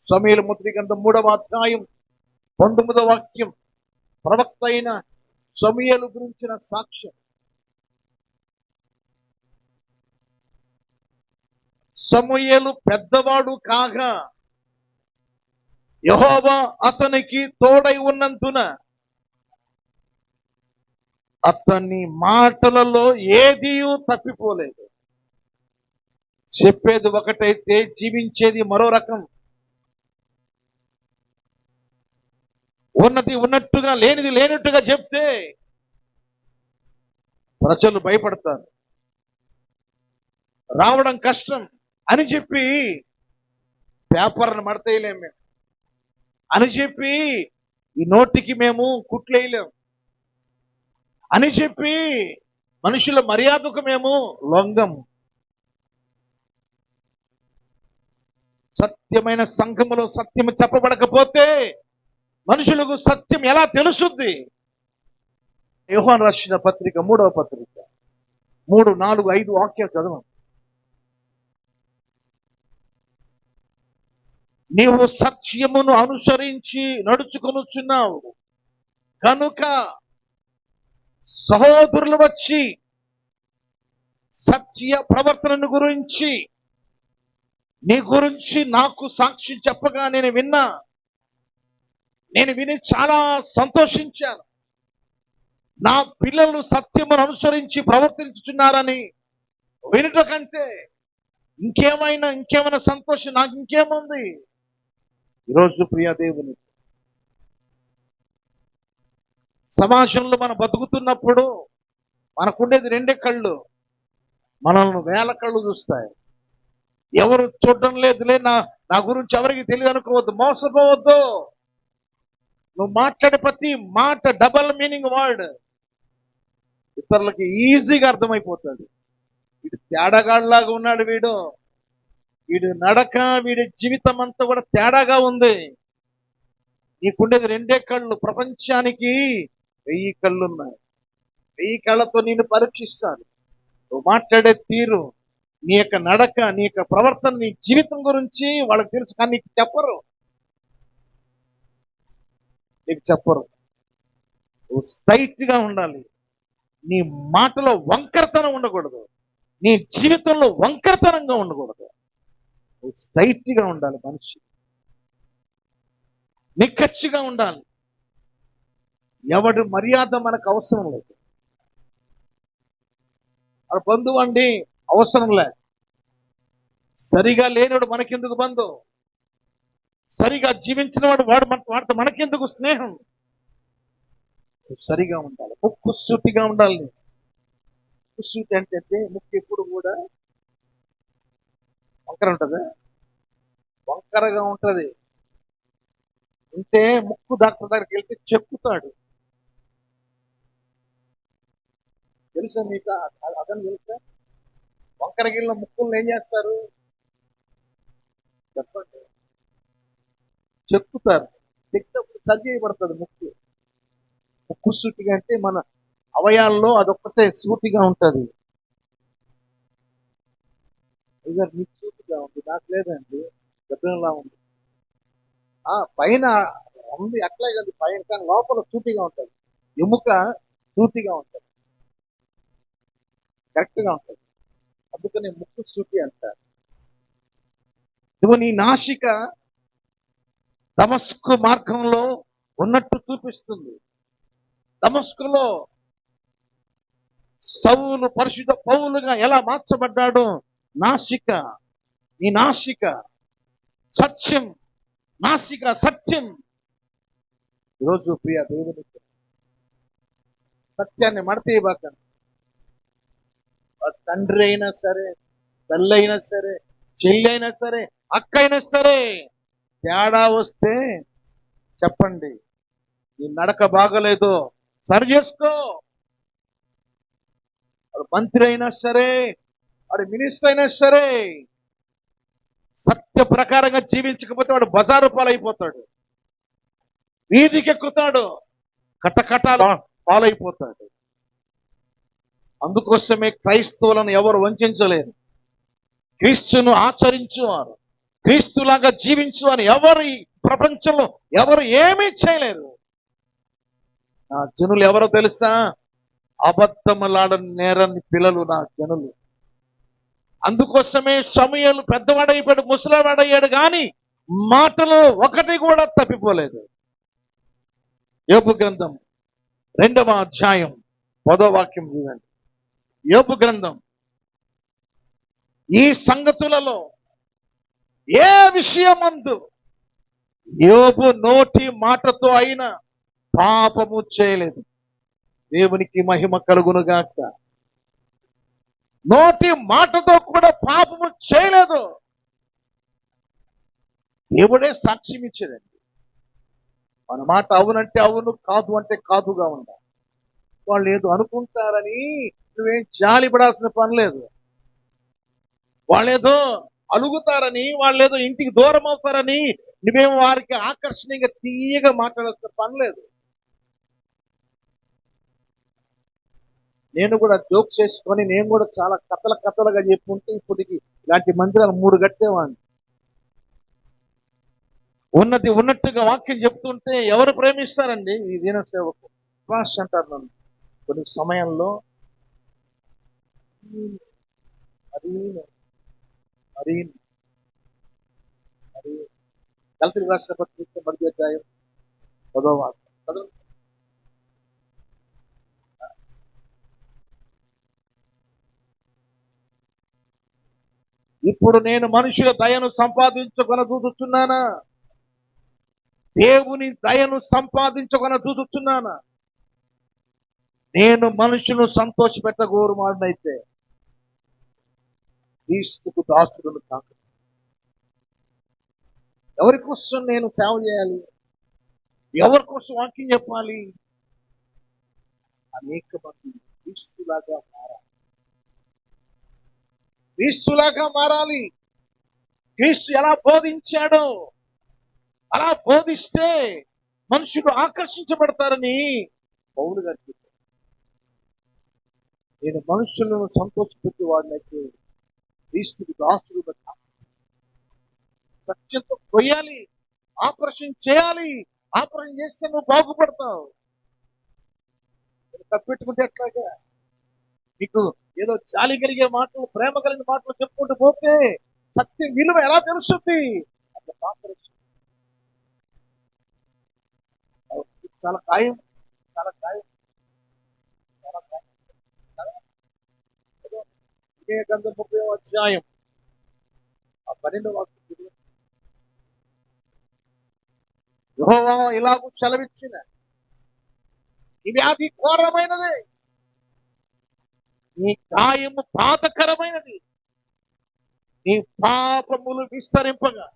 సమూయేలు మొదటి గ్రంథం 3వ అధ్యాయం 19వ వాక్యం. ప్రవక్త అయిన సమూయేలు గురించిన సాక్ష్యం. సమూయేలు పెద్దవాడు కాగా యెహోవా అతనికి తోడై ఉన్నందున అతని మాటలలో ఏదీయూ తప్పిపోలేదు. చెప్పేది ఒకటైతే జీవించేది మరో రకం. ఉన్నది ఉన్నట్టుగా లేనిది లేనట్టుగా చెప్తే ప్రజలు భయపడతారు. రావడం కష్టం అని చెప్పి పేపర్ను మడతేయలేం మేము అని చెప్పి ఈ నోటికి మేము కుట్లేయలేం అని చెప్పి మనుషుల మర్యాదకు మేము లొంగం. సత్యమైన సంఘములో సత్యము చెప్పబడకపోతే మనుషులకు సత్యం ఎలా తెలుసుద్ది? యోహాను రాసిన పత్రిక 3వ పత్రిక 3, 4, 5 వాక్యాలు చదవండి. నీవు సత్యమును అనుసరించి నడుచుకొనుచున్నావు కనుక సహోదరులు వచ్చి సత్య ప్రవర్తనను గురించి నీ గురించి నాకు సాక్షి చెప్పగా నేను విని చాలా సంతోషించాను. నా పిల్లలు సత్యమును అనుసరించి ప్రవర్తించుచున్నారని వినుట కంటే ఇంకేమైనా సంతోషం నాకు ఇంకేముంది? ఈరోజు ప్రియ దేవుని సమాజంలో మనం బతుకుతున్నప్పుడు మనకుండేది రెండే కళ్ళు. మనల్ని వేల కళ్ళు చూస్తాయి. ఎవరు చూడడం లేదులే, నా గురించి ఎవరికి తెలియదు అనుకోవద్దు, మోసపోవద్దు. నువ్వు మాట్లాడే ప్రతి మాట డబల్ మీనింగ్ వర్డ్ ఇతరులకి ఈజీగా అర్థమైపోతుంది. వీడు తేడాగాళ్ళలాగా ఉన్నాడు, వీడు నడక, వీడి జీవితం అంతా కూడా తేడాగా ఉంది. నీకుండేది రెండే కళ్ళు. ప్రపంచానికి 1000 కళ్ళు ఉన్నాయి. 1000 కళ్ళతో నేను పరీక్షిస్తాను. నువ్వు మాట్లాడే తీరు, నీ యొక్క నడక, నీ యొక్క ప్రవర్తన, నీ జీవితం గురించి వాళ్ళకి తెలుసు, కానీ నీకు చెప్పరు. నువ్వు స్ట్రైట్ గా ఉండాలి. నీ మాటలో వంకరతనం ఉండకూడదు. నీ జీవితంలో వంకరతనంగా ఉండకూడదు. నువ్వు స్ట్రైట్ గా ఉండాలి. మనిషి నిక్కచ్చిగా ఉండాలి. ఎవడు మర్యాద మనకు అవసరం లేదు. వాడు బంధువు అండి, అవసరం లే. సరిగా లేనివాడు మనకెందుకు బంధువు? సరిగా జీవించిన వాడితో మనకెందుకు స్నేహం? సరిగా ఉండాలి. ముక్కు సూటిగా ఉండాలి. ముక్కు సూటి అంటే ముక్కు ఎప్పుడు కూడా వంకర ఉంటుందా? వంకరగా ఉంటది. ఉంటే ముక్కు డాక్టర్ దగ్గరికి వెళ్తే చెప్పుతాడు. తెలుసా మీకు? అదని తెలుసా? వంకరగిల్ల ముక్కులను ఏం చేస్తారు చెప్పండి? చెక్కుతారు. చెక్కినప్పుడు సరి చేయబడుతుంది ముక్కు. ముక్కు సూటిగా అంటే మన అవయాల్లో అదొక్కటే సూటిగా ఉంటది. నీకు సూటిగా ఉంది, నాకు లేదండి, గబ్బిలా ఉంది. పైన ఉంది అట్లే కదా పైన, కానీ లోపల సూటిగా ఉంటుంది. ఎముక సూటిగా ఉంటుంది, కరెక్ట్ గా ఉంటుంది. అందుకని ముక్కు సూటి అంటారు. ఇదిగో నీ నాసిక దమస్కు మార్గంలో ఉన్నట్టు చూపిస్తుంది. దమస్కులో సౌలు పరిశుద్ధ పౌలుగా ఎలా మార్చబడ్డాడో, నీ నాసిక సత్యం, నాసిక సత్యం. ఈరోజు ప్రియ దేవుని సత్యాన్ని మడతీయబాకండి. తండ్రి అయినా సరే, తల్లి అయినా సరే, చెల్లి అయినా సరే, అక్క అయినా సరే, తేడా వస్తే చెప్పండి. నీ నడక బాగలేదు, సరి చేసుకో. వాడు మంత్రి అయినా సరే, వాడు మినిస్టర్ అయినా సరే, సత్య ప్రకారంగా జీవించకపోతే వాడు బజారు పాలైపోతాడు, వీధికి ఎక్కుతాడు, కటకటాలు పాలైపోతాడు. అందుకోసమే క్రైస్తవులను ఎవరు వంచలేరు. క్రీస్తును ఆచరించువారు, క్రీస్తులాగా జీవించువారు ఎవరు ఈ ప్రపంచంలో ఎవరు ఏమీ చేయలేరు. నా జనులు ఎవరో తెలుసా? అబద్ధములాడని నేరని పిల్లలు నా జనులు. అందుకోసమే సమూయేలు పెద్దవాడైపోయాడు, ముసలివాడయ్యాడు, కానీ మాటలు ఒకటి కూడా తప్పిపోలేదు. యోబు గ్రంథం 2వ అధ్యాయం 10వ వాక్యం చూడండి. యోబు గ్రంథం, ఈ సంగతులలో ఏ విషయమందు యోబు నోటి మాటతో అయినా పాపము చేయలేదు. దేవునికి మహిమ కలుగునుగాక. నోటి మాటతో కూడా పాపము చేయలేదు. దేవుడే సాక్ష్యం ఇచ్చేదండి. మన మాట అవునంటే అవును, కాదు అంటే కాదుగా ఉండాలి. వాళ్ళు ఏదో అనుకుంటారని నువ్వేం జాలి పడాల్సిన పని లేదు. వాళ్ళేదో అలుగుతారని, వాళ్ళేదో ఇంటికి దూరం అవుతారని నువ్వేమో వారికి ఆకర్షణీయంగా తీయగా మాట్లాడాల్సిన పని లేదు. నేను కూడా జోక్స్ చేసుకొని, నేను కూడా చాలా కథలుగా చెప్పుకుంటే ఇప్పటికి ఇలాంటి మందిరాలు 3 కట్టేవాడిని. ఉన్నది ఉన్నట్టుగా వాక్యం చెప్తుంటే ఎవరు ప్రేమిస్తారండి? ఈ దీన సేవకు క్లాస్ అంటారు నన్ను కొన్ని సమయంలో. మరి గలతీయులకు రాసిన పత్రిక 1వ అధ్యాయం 10వ వాక్యం. ఇప్పుడు నేను మనుషుల దయను సంపాదించుకొన చూచుచున్నానా? దేవుని దయను సంపాదించుకొన చూచుచున్నానా? నేను మనుషులను సంతోషపెట్టగోరు వాడినైతే క్రీస్తుకు దాసుడును కాక. ఎవరి కోసం నేను సేవ చేయాలి? ఎవరి కోసం వాక్యం చెప్పాలి? అనేక మంది క్రీస్తులాగా మారాలి. క్రీస్తులాగా మారాలి. క్రీస్తు ఎలా బోధించాడో అలా బోధిస్తే మనుషులు ఆకర్షించబడతారని పౌలు గారు చెప్పారు. నేను మనుషులను సంతోషపెట్టే వాడినైతే క్రీస్తుకు దాసుడు. సత్యంతో కొయ్యాలి, ఆపరేషన్ చేయాలి. ఆపరేషన్ చేస్తే నువ్వు బాగుపడతావు. తప్పెట్టుకుంటే ఎట్లాగా? నీకు ఏదో జాలి కలిగే మాటలు, ప్రేమ కలిగిన మాటలు చెప్పుకుంటూ పోతే సత్యం విలువ ఎలా తెలుస్తుంది? అట్లా ఆపరేషన్ చాలా ఖాయం, చాలా ఖాయం, చాలా ఖాయం. ఇదే గ్రంథం 30వ అధ్యాయం 12వ వాక్యం. యెహోవా ఇలాగూ సెలవిచ్చిన ఈ వ్యాధి ఘోరమైనది, నీ గాయము బాధకరమైనది, నీ పాపములు విస్తరింపగా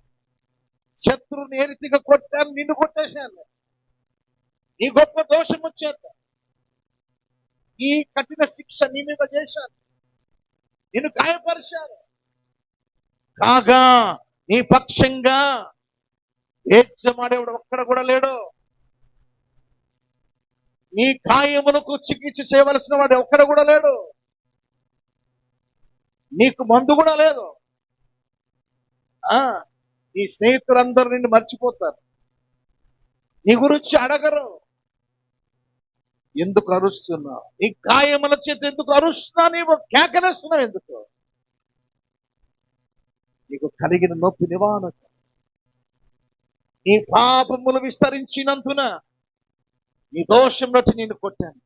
శత్రువుని ఎరితిగా కొట్టాను, నిన్ను కొట్టేశాను. నీ గొప్ప దోషము చేత ఈ కఠిన శిక్ష నీ మీద చేశాను, నిన్ను గాయపరిచాను. కాగా నీ పక్షంగా ఏడ్చమాడేవాడు ఒక్కడ కూడా లేడు. నీ గాయములకు చికిత్స చేయవలసిన వాడు ఒక్కడ కూడా లేడు. నీకు మందు కూడా లేదు. నీ స్నేహితులందరూ నిన్ను మర్చిపోతారు, నీ గురించి అడగరు. ఎందుకు అరుస్తున్నావు? నీ గాయముల చేత ఎందుకు అరుస్తున్నావు? నీవు కేకలేస్తున్నావు ఎందుకు? నీకు కలిగిన నొప్పి నివారణ, నీ పాపములు విస్తరించినందున నీ దోషం బట్టి నేను కొట్టాను.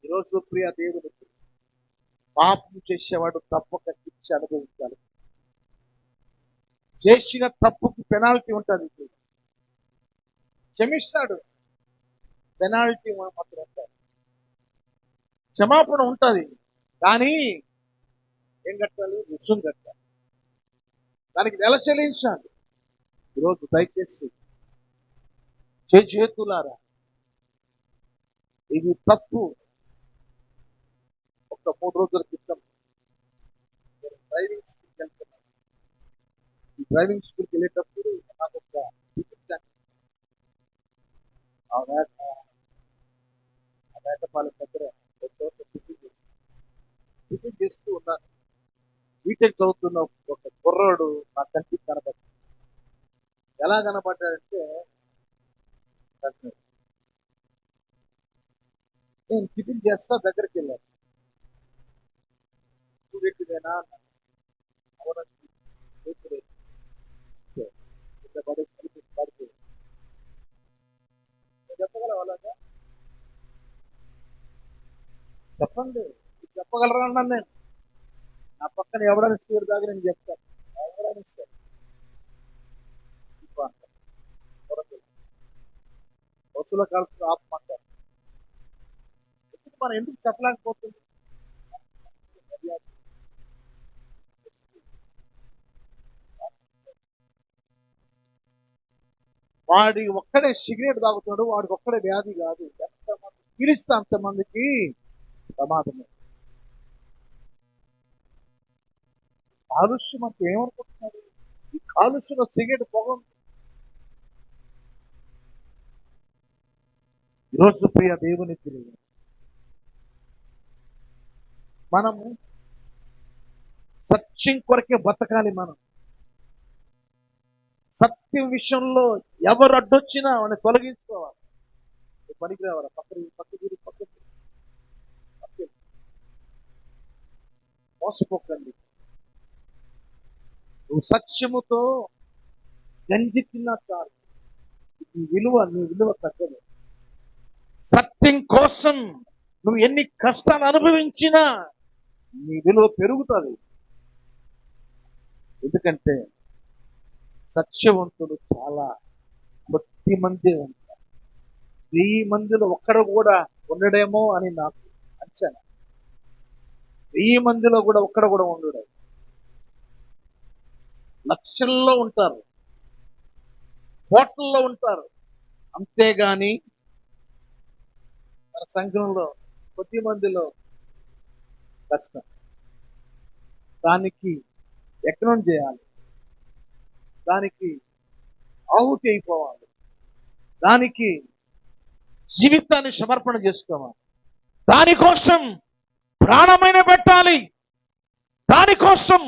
ఈరోజు ప్రియ దేవుని, పాపం చేసేవాడు తప్పక శిక్ష అనుభవించాలి. చేసిన తప్పుకి పెనాల్టీ ఉంటుంది. క్షమిస్తాడు, పెనాల్టీ మాత్రం ఉంటుంది. క్షమాపణ ఉంటుంది, కానీ ఏం కట్టాలి? రుసుం కట్టాలి, దానికి నెల చెల్లించాలి. ఈరోజు దయచేసి చేతులారా, ఇది తప్పు. ఒక 3 రోజుల క్రితం డ్రైవింగ్ స్కూల్కి వెళ్తున్నాను. ఈ డ్రైవింగ్ స్కూల్కి వెళ్ళేటప్పుడు నాకు ఒక టికెట్, ఆ వేటపాలెం దగ్గర ఒక చోట టికెట్ చేస్తూ ఉన్నాను. బీటెక్ చదువుతున్న ఒక కుర్రాడు నా కంటికి కనపడ్డాడు. ఎలా కనపడ్డాడంటే, నేను టిఫిన్ చేస్తా దగ్గరికి వెళ్ళాను. చూడేటిదేనా చెప్పగలవా? అలాగా చెప్పండి, చెప్పగలరా అన్నాను నేను. నా పక్కన ఎవడని స్పీడ్ దాకా నేను చెప్తాను. ఎవడని సార్ బస్సులో కలిసి ఆపమంటారు. మనం ఎందుకు చెప్పలేకపోతుంది? వాడి ఒక్కడే సిగరెట్ తాగుతున్నాడు, వాడికి ఒక్కడే వ్యాధి కాదు. ఎంతమంది పిలిస్తే అంతమందికి ప్రమాదమే. కాలుష్యం అంటే ఏమనుకుంటున్నారు? ఈ కాలుష్యంలో సిగరెట్ పొగ. ఈరోజు ప్రియ దేవుని పిల్లలు, మనము సత్యం కొరకే బతకాలి. మనం సత్యం విషయంలో ఎవరు అడ్డొచ్చినా వాడిని తొలగించుకోవాలి. పనికి రావాలి. పక్క మోసపోకండి. నువ్వు సత్యముతో గంజి తిన్నా చాలు, నీ విలువ తగ్గదు. సత్యం కోసం నువ్వు ఎన్ని కష్టాలు అనుభవించినా నీ విలువ పెరుగుతుంది. ఎందుకంటే సత్యవంతులు చాలా కొద్ది మంది ఉంటారు. 1000 మందిలో ఒక్కడు కూడా ఉండడేమో అని నాకు అంచనా. 1000 మందిలో కూడా ఒక్కడు కూడా ఉండడు. లక్షల్లో ఉంటారు, కోట్లలో ఉంటారు. అంతేగాని మన సంఘంలో కొద్ది మందిలో కష్టం. దానికి యజ్ఞం చేయాలి, దానికి ఆహుతి అయిపోవాలి, దానికి జీవితాన్ని సమర్పణ చేసుకోవాలి, దానికోసం ప్రాణమైన పెట్టాలి, దానికోసం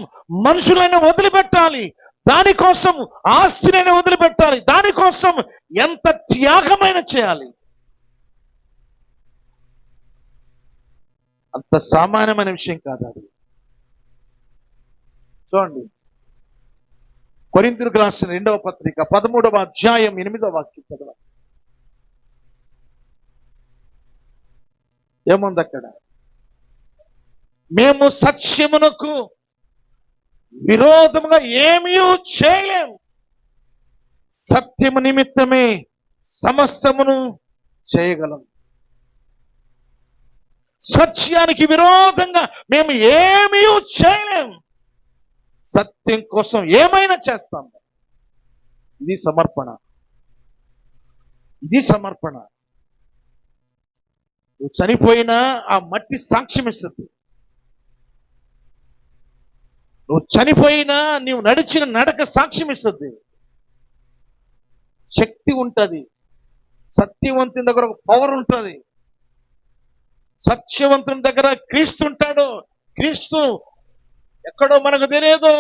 మనుషులైన వదిలిపెట్టాలి, దానికోసం ఆస్తినైనా వదిలిపెట్టాలి, దానికోసం ఎంత త్యాగమైన చేయాలి. అంత సామాన్యమైన విషయం కాదు అది. చూడండి, కొరింథీయులకు రాసిన 2వ పత్రిక 13వ అధ్యాయం 8వ వాక్యం చదవండి. ఏముంది అక్కడ? మేము సత్యమునకు విరోధముగా ఏమీ చేయలేము, సత్యము నిమిత్తమే సమస్తమును చేయగలం. సత్యానికి విరోధంగా మేము ఏమీ చేయలేము, సత్యం కోసం ఏమైనా చేస్తాం. ఇది సమర్పణ, ఇది సమర్పణ. నువ్వు చనిపోయినా ఆ మట్టి సాక్ష్యం ఇస్తుంది. నువ్వు చనిపోయినా నీవు నడిచిన నడక సాక్ష్యం ఇస్తుంది. శక్తి ఉంటుంది. సత్యవంతుని దగ్గర ఒక పవర్ ఉంటుంది. సత్యవంతుని దగ్గర క్రీస్తు ఉంటాడు. క్రీస్తు ఎక్కడో మనకు తెలియదు,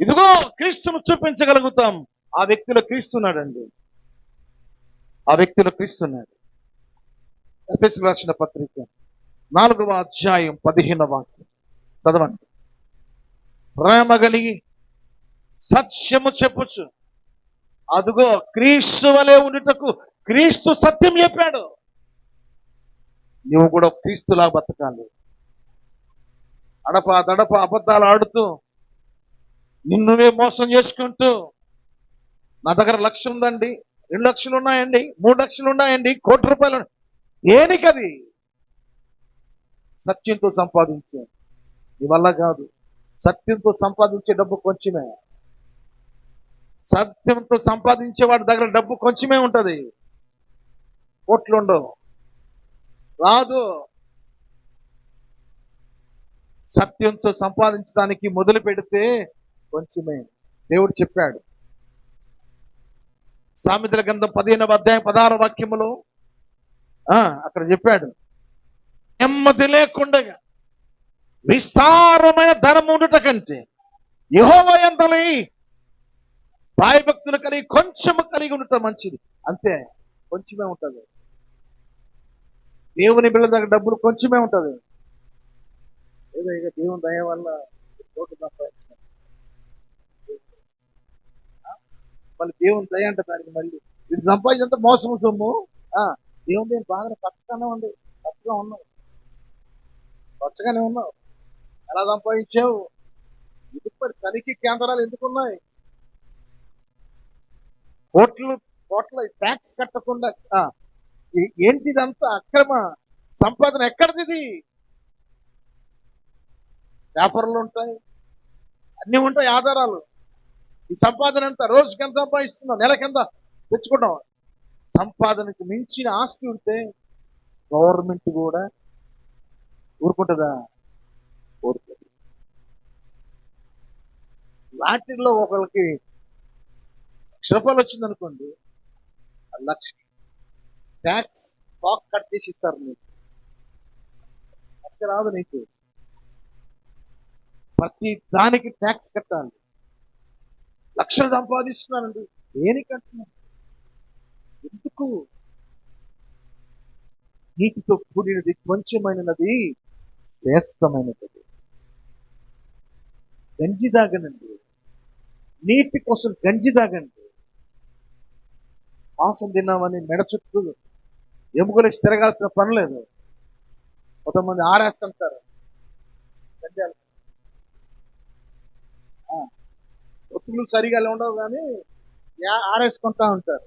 ఇదిగో క్రీస్తును చూపించగలుగుతాం. ఆ వ్యక్తిలో క్రీస్తున్నాడండి, ఆ వ్యక్తిలో క్రీస్తున్నాడు. ఎఫెసీయులకు రాసిన పత్రిక 4వ అధ్యాయం 15వ వాక్యం చదవండి. ప్రేమ కలిగి సత్యము చెప్పుచు అదుగో క్రీస్తు వలె ఉండుటకు క్రీస్తు సత్యం చెప్పాడు. నువ్వు కూడా క్రీస్తులా బతకాలి. దడప అబద్ధాలు ఆడుతూ నిన్నువే మోసం చేసుకుంటూ, నా దగ్గర 1,00,000 ఉందండి, 2 లక్షలు ఉన్నాయండి, 3 లక్షలు ఉన్నాయండి, ₹1,00,000 దేనికది? సత్యంతో సంపాదించే నీ వల్ల కాదు. సత్యంతో సంపాదించే డబ్బు కొంచెమే. సత్యంతో సంపాదించే వాడి దగ్గర డబ్బు కొంచెమే ఉంటది, కోట్లు ఉండవు, రాదు. సత్యంతో సంపాదించడానికి మొదలు పెడితే కొంచెమే. దేవుడు చెప్పాడు సామెతల గ్రంథం 15వ అధ్యాయం 16వ వాక్యములో అక్కడ చెప్పాడు, నెమ్మది లేకుండా విస్తారమైన ధనం ఉండుట కంటే యెహోవా యందలి భయభక్తులు కలిగి కొంచెము కలిగి ఉండటం మంచిది. అంతే, కొంచెమే ఉంటది. దేవుని బిడ్డల దగ్గర డబ్బులు కొంచెమే ఉంటది. ఏదో ఇక దేవుని దయ వల్ల మళ్ళీ దేవుని దయ అంటే దానికి మళ్ళీ ఇది సంపాదించంత మోసము సొమ్ము. దేవుని దేని బాగా పచ్చగానే ఉంది, పచ్చగా ఉన్నావు, పచ్చగానే ఉన్నావు. ఎలా సంపాదించావు? ఇది తనిఖీ కేంద్రాలు ఎందుకున్నాయి? కోట్ల ట్యాక్స్ కట్టకుండా ఏంటిదంతా అక్రమ సంపాదన ఎక్కడిది? పేపర్లు ఉంటాయి, అన్ని ఉంటాయి ఆధారాలు. ఈ సంపాదన ఎంత, రోజుకి ఎంత సంపాదిస్తున్నావు, నెలకెంత తెచ్చుకుంటాం. సంపాదనకు మించిన ఆస్తి ఉంటే గవర్నమెంట్ కూడా ఊరుకుంటుందా? ఊరుకుంటుంది. వాటిల్లో ఒకరికి ₹1,00,000 వచ్చిందనుకోండి, ₹1,00,000 ట్యాక్స్ కట్ చేసి ఇస్తారు. నీకు ₹1,00,000 రాదు. నీకు ప్రతి దానికి ట్యాక్స్ కట్టాలి. లక్షలు సంపాదిస్తున్నానండి, దేనికంటున్నాను? ఎందుకు? నీతితో కూడినది కొంచెమైనది శ్రేష్టమైనది. గంజి తాగనండి, నీతి కోసం గంజి తాగండి. మాంసం తిన్నామని మెడ చుట్టూ ఎముకలేసి తిరగాల్సిన పని లేదు. కొంతమంది ఆరేస్తుంటారు గంజాలు. ఒత్తులు సరిగా ఉండవు కానీ ఆరేసుకుంటా ఉంటారు.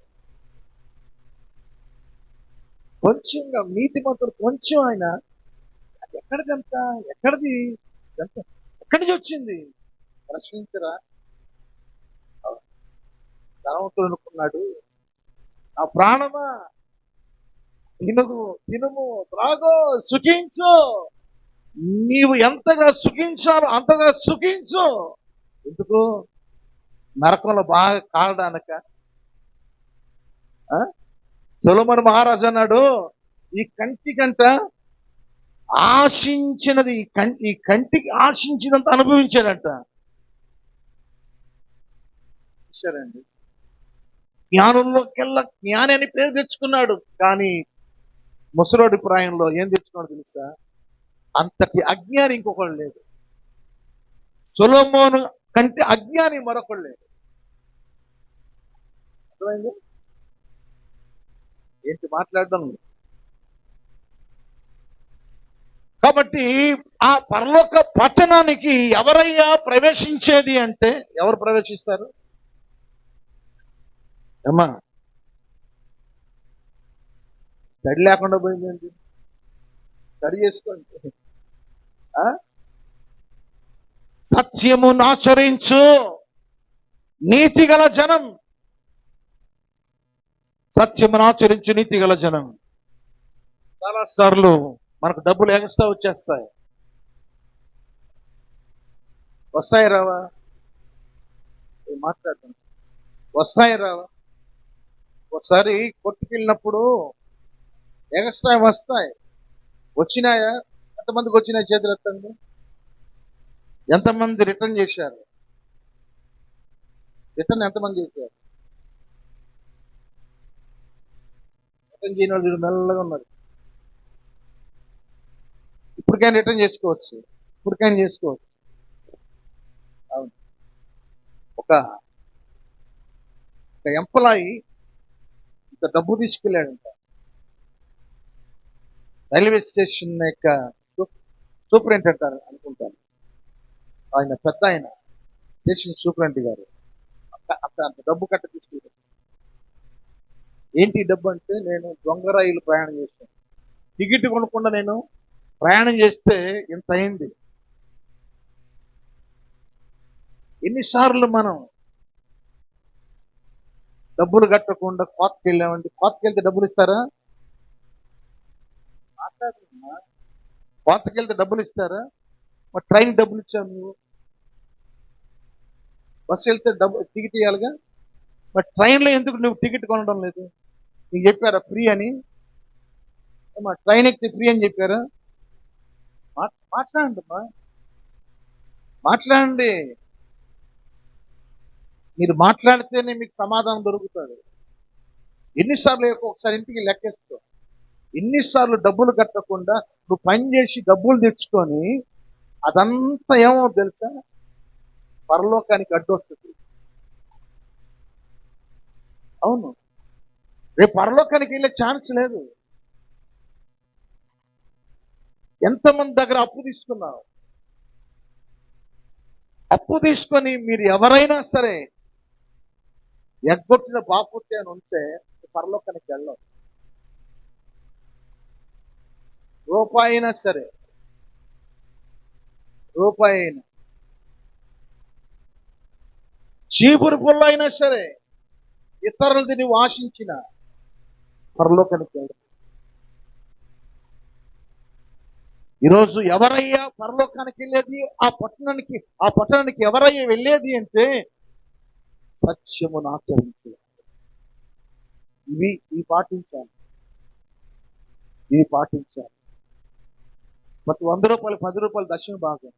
కొంచెంగా నీతిమంతులు కొంచెం ఆయన ఎక్కడిది ఎంత, ఎక్కడిది ఎంత, ఎక్కడి నుంచి వచ్చింది ప్రశ్నించరా? ధనవంతుడు అనుకున్నాడు, ఆ ప్రాణమా తినుము త్రాగో సుఖించు, నీవు ఎంతగా సుఖించాలో అంతగా సుఖించు. ఎందుకు? నరకంలో బాగా కాలడానక. సొలొమోను మహారాజు అన్నాడు, ఈ కంటికంట ఆశించినది, ఈ కంటికి ఆశించినంత అనుభవించాడంట. చూశారండి, జ్ఞానంలోకెల్లా జ్ఞాని అని పేరు తెచ్చుకున్నాడు, కానీ ముసలోడి ప్రాయంలో ఏం తెచ్చుకున్నాడు తెలుసా? అంతటి అజ్ఞాని ఇంకొకడు లేడు. సొలొమోను కంటే అజ్ఞాని మరొకడు లేడు. అర్థమైంది? ఏంటి మాట్లాడడం? కాబట్టి ఆ పరలోక పట్టణానికి ఎవరయ్యా ప్రవేశించేది అంటే, ఎవరు ప్రవేశిస్తారు అమ్మా? తడి లేకుండా పోయిందండి, తడి చేసుకోండి. సత్యమును ఆచరించు నీతి గల జనం, సత్యమును ఆచరించు నీతి గల జనం. చాలా సార్లు మనకు డబ్బులు ఎగస్ట్రా వచ్చేస్తాయి. వస్తాయి రావా? మాట్లాడతాను, వస్తాయి రావా? ఒకసారి కొట్టుకెళ్ళినప్పుడు ఎగస్ట్రా వస్తాయి. వచ్చినాయా? ఎంతమందికి వచ్చినాయి? చేతులు ఎత్తండి. ఎంతమంది రిటర్న్ చేశారు? రిటర్న్ ఎంతమంది చేశారు? రిటర్న్ చేయని వాళ్ళు మెల్లగా ఉన్నారు. ఇప్పటికైనా రిటర్న్ చేసుకోవచ్చు, ఇప్పటికైనా చేసుకోవచ్చు. అవును. ఒక ఎంప్లాయి ఇంత డబ్బు తీసుకెళ్ళాడంట. రైల్వే స్టేషన్ యొక్క సూపరింటెండెంట్ అంటారు అనుకుంటాను, ఆయన పెద్ద ఆయన స్టేషన్ సూపరింటెండెంట్ గారు అంత డబ్బు కట్ట తీసుకెళ్ళాడు. ఏంటి డబ్బు అంటే, నేను దొంగ రైలు ప్రయాణం చేశాను, టికెట్ కొనకుండా నేను ప్రయాణం చేస్తే ఇంత అయింది. ఎన్నిసార్లు మనం డబ్బులు కట్టకుండా కోతకి వెళ్ళామండి? కోతకి వెళ్తే డబ్బులు ఇస్తారా? కోతకి వెళ్తే డబ్బులు ఇస్తారా? మరి ట్రైన్ డబ్బులు ఇచ్చావు నువ్వు, బస్సు వెళ్తే టికెట్ ఇవ్వాలిగా, మరి ట్రైన్లో ఎందుకు నువ్వు టికెట్ కొనడం లేదు? నీకు చెప్పారా ఫ్రీ అని? ట్రైన్ ఎక్కితే ఫ్రీ అని చెప్పారా? మాట్లాడండి అమ్మా, మాట్లాడండి. మీరు మాట్లాడితేనే మీకు సమాధానం దొరుకుతుంది. ఎన్నిసార్లు ఒకసారి ఇంటికి లెక్కేసుకో, ఎన్నిసార్లు డబ్బులు కట్టకుండా నువ్వు పని చేసి డబ్బులు తెచ్చుకొని అదంతా ఏమో తెలుసా? పరలోకానికి అడ్డొస్తుంది. అవును, రేపు పరలోకానికి వెళ్ళే ఛాన్స్ లేదు. ఎంతమంది దగ్గర అప్పు తీసుకున్నావు? అప్పు తీసుకొని మీరు ఎవరైనా సరే ఎగ్గొట్టిన బాపుట్టి అని ఉంటే పరలోకానికి వెళ్ళవు. రూపాయి అయినా సరే, రూపాయి అయినా, చీపురు పుల్ల అయినా సరే, ఇతరులది నువ్వు ఆశించిన పరలోకానికి వెళ్ళవు. ఈరోజు ఎవరయ్యా పరలోకానికి వెళ్ళేది? ఆ పట్టణానికి ఎవరయ్యా వెళ్ళేది అంటే, సత్యమును ఆచరించు. ఇవి పాటించాలి. ప్రతి 100 రూపాయలు 10 రూపాయలు దశమ భాగం,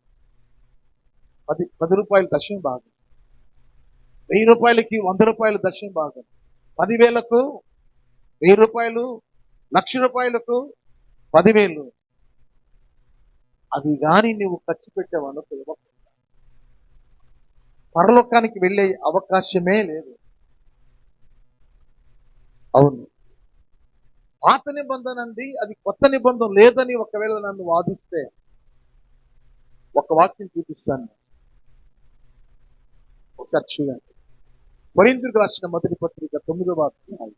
10 రూపాయలు దశమ భాగం, 1000 రూపాయలకి 100 రూపాయలు దశమ భాగం, 10,000కు 1000 రూపాయలు, 1,00,000 రూపాయలకు 10,000. అవి కానీ నువ్వు ఖర్చు పెట్టావనుకో పరలోకానికి వెళ్ళే అవకాశమే లేదు. అవును, పాత నిబంధన అండి, అది కొత్త నిబంధన లేదని ఒకవేళ నన్ను వాదిస్తే ఒక వాక్యం చూపిస్తాను. ఒకసారి చూడండి. కొరింథీయులకు రాసిన మొదటి పత్రిక 9వ అధ్యాయం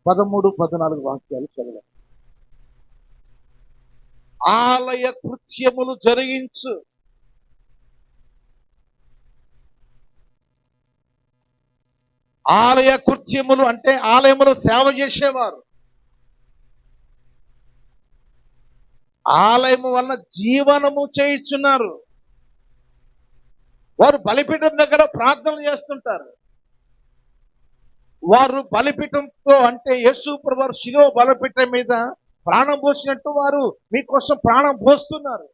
13, 14 వాక్యాలు చదవండి. ఆలయ కృత్యములు జరిగించు ఆలయ కృత్యములు అంటే ఆలయములో సేవ చేసేవారు, ఆలయము వలన జీవనము చేయుచున్నారు. వారు బలిపీఠం దగ్గర ప్రార్థనలు చేస్తుంటారు. వారు బలిపీఠంతో అంటే యేసు ప్రభువు శిలువ బలిపీఠం మీద ప్రాణం పోసినట్టు వారు మీకోసం ప్రాణం పోస్తున్నారు.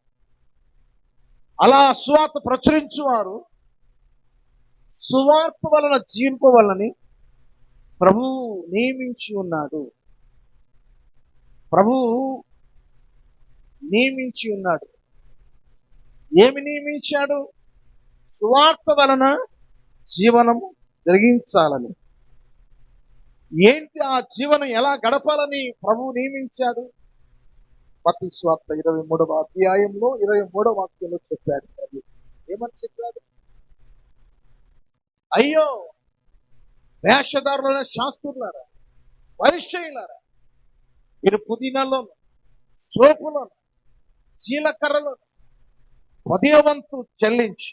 అలా సువార్త ప్రచురించువారు సువార్త వలన జీవింపవలనని ప్రభువు నియమించి ఉన్నాడు. ప్రభువు నియమించి ఉన్నాడు. ఏమి నియమించాడు? సువార్త వలన జీవనము జరిగించాలని. ఏంటి ఆ జీవనం ఎలా గడపాలని ప్రభువు నియమించాడు? మత్తయి సువార్త 23వ అధ్యాయంలో 23వ వాక్యంలో చెప్పాడు. ఏమని చెప్పాడు? అయ్యో వేషధారులైన శాస్త్రులారా, పరిచయులారా, మీరు పుదీనాలోను, సోపులోను, జీలకర్రలోను 10వ వంతు చెల్లించి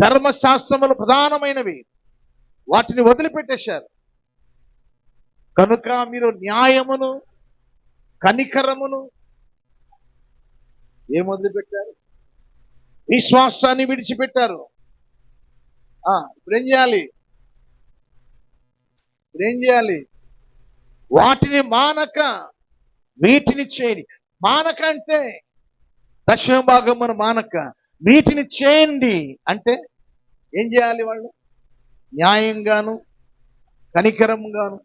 ధర్మశాస్త్రములు ప్రధానమైనవి వాటిని వదిలిపెట్టేశారు. కనుక మీరు న్యాయమును, కనికరమును ఏం వదిలిపెట్టారు? విశ్వాసాన్ని విడిచిపెట్టారు. ఇప్పుడేం చేయాలి? వాటిని మానక వీటిని చేయండి. మానక అంటే దశమ భాగమును మానక వీటిని చేయండి అంటే ఏం చేయాలి? వాళ్ళు న్యాయంగాను, కనికరంగాను,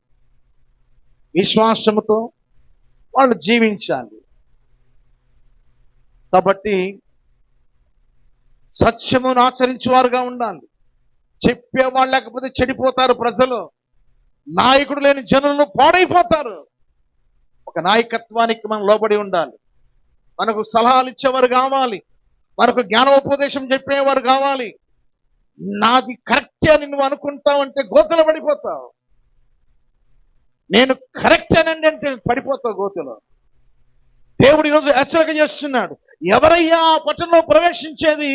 విశ్వాసముతో వాళ్ళు జీవించాలి. కాబట్టి సత్యమును ఆచరించేవారుగా ఉండాలి. చెప్పేవాళ్ళు లేకపోతే చెడిపోతారు ప్రజలు. నాయకుడు లేని జనులను పాడైపోతారు. ఒక నాయకత్వానికి మనం లోబడి ఉండాలి. మనకు సలహాలు ఇచ్చేవారు కావాలి. మనకు జ్ఞానోపదేశం చెప్పేవారు కావాలి. నాది కరెక్టే అని నువ్వు అనుకుంటావంటే గోతులో పడిపోతావు. నేను కరెక్ట్ అనండి అంటే పడిపోతావు గోతులో. దేవుడు ఈరోజు హెచ్చరిక చేస్తున్నాడు. ఎవరయ్యా ఆ పట్టణంలో ప్రవేశించేది?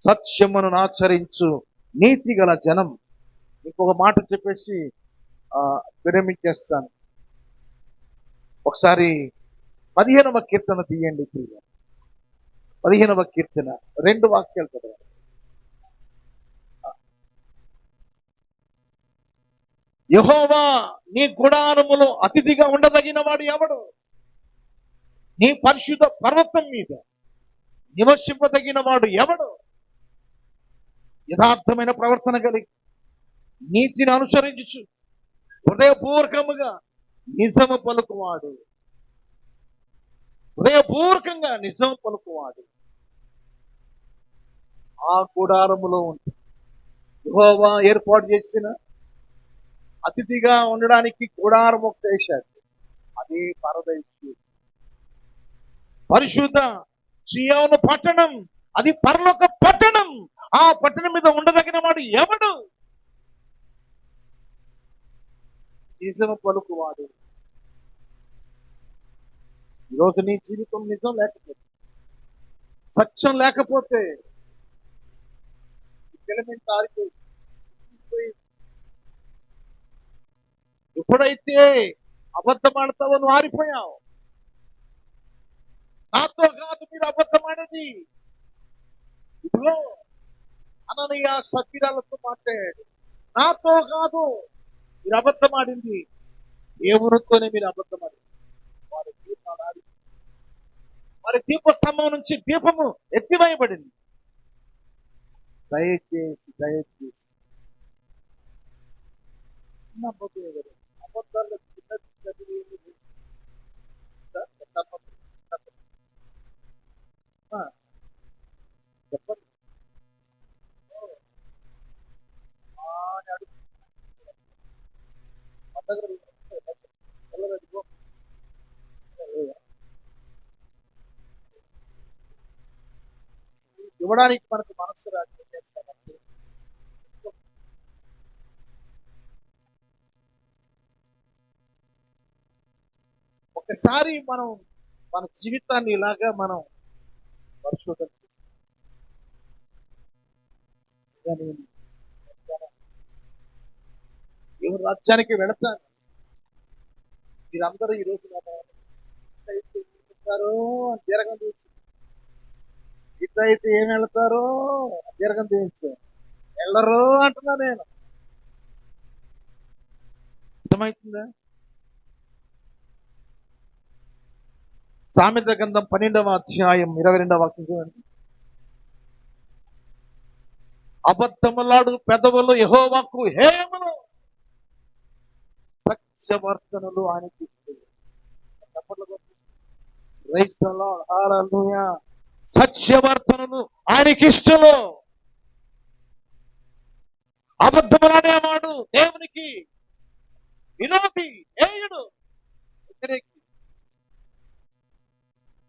సత్యమును ఆచరించు నీతి గల జనం. ఇంకొక మాట చెప్పేసి విరమించేస్తాను. ఒకసారి 15వ కీర్తన తీయండి. 15వ కీర్తన 2 వాక్యాలు చదవండి. యెహోవా నీ గుడారములో అతిథిగా ఉండదగిన వాడు ఎవడు? నీ పరిశుద్ధ పర్వతం మీద నివసింపదగిన వాడు ఎవడు? యథార్థమైన ప్రవర్తన కలిగి నీతిని అనుసరించు హృదయపూర్వకముగా నిజము పలుకువాడు. హృదయపూర్వకంగా నిజము పలుకువాడు ఆ గుడారములో ఉంటుంది. యెహోవా ఏర్పాటు చేసిన అతిథిగా ఉండడానికి గుడారం ఒకటి వేశాడు. అదే పరదైసు. పరిశుద్ధ సియోను పట్టణం, అది పరలోక పట్టణం. ఆ పట్టణం మీద ఉండదగిన వాడు ఎవడు? నిజము పలుకువాడు. ఈరోజు నీ జీవితం నిజం లేకపోతే, సత్యం లేకపోతే ఎలిమెంట్ ఆరిపోయి ఎప్పుడైతే అబద్ధం ఆడతావో నువ్వు ఆరిపోయావు. నాతో కాదు మీరు అబద్ధమాడేది. ఇదిగో అననీయ సఫీరాలతో మాట్లాడాడు. నాతో కాదు మీరు అబద్ధమాడింది, దేవునితోనే మీరు అబద్ధమాడింది. వారి దీపాలు వారి దీపస్తంభం నుంచి దీపము ఎత్తివేయబడింది. దయచేసి అబద్ధాలు చెప్పండి. ఇవ్వడానికి మనకు మనసు రాదు, ఏం చేస్తామంటే ఒకసారి మనం మన జీవితాన్ని ఇలాగా మనం పరిశోధన చేయాలి. దేవుని రాజ్యానికి వెళతాను. మీరందరూ ఈ రోజు వెళ్తారో దీర్ఘం తీర్చు, ఇట్లయితే ఏం వెళ్తారో దీర్ఘం తీర్చు, వెళ్ళరు అంటున్నా నేను. అర్థమవుతుందా? సామెత గ్రంథం 12వ అధ్యాయం 22వ వాక్యం చూడండి. అబద్ధములాడు పెదవులు యెహోవాకు హేయములు, సత్యవర్తనులు ఆయనకి ఇష్టలు. ప్రైజ్ ది లార్డ్, హల్లెలూయా. సత్యవర్తనులు ఆయనకి ఇష్టలు. అబద్ధములాడేవాడు దేవునికి విరోధి, హేయుడు, వ్యతిరేకి.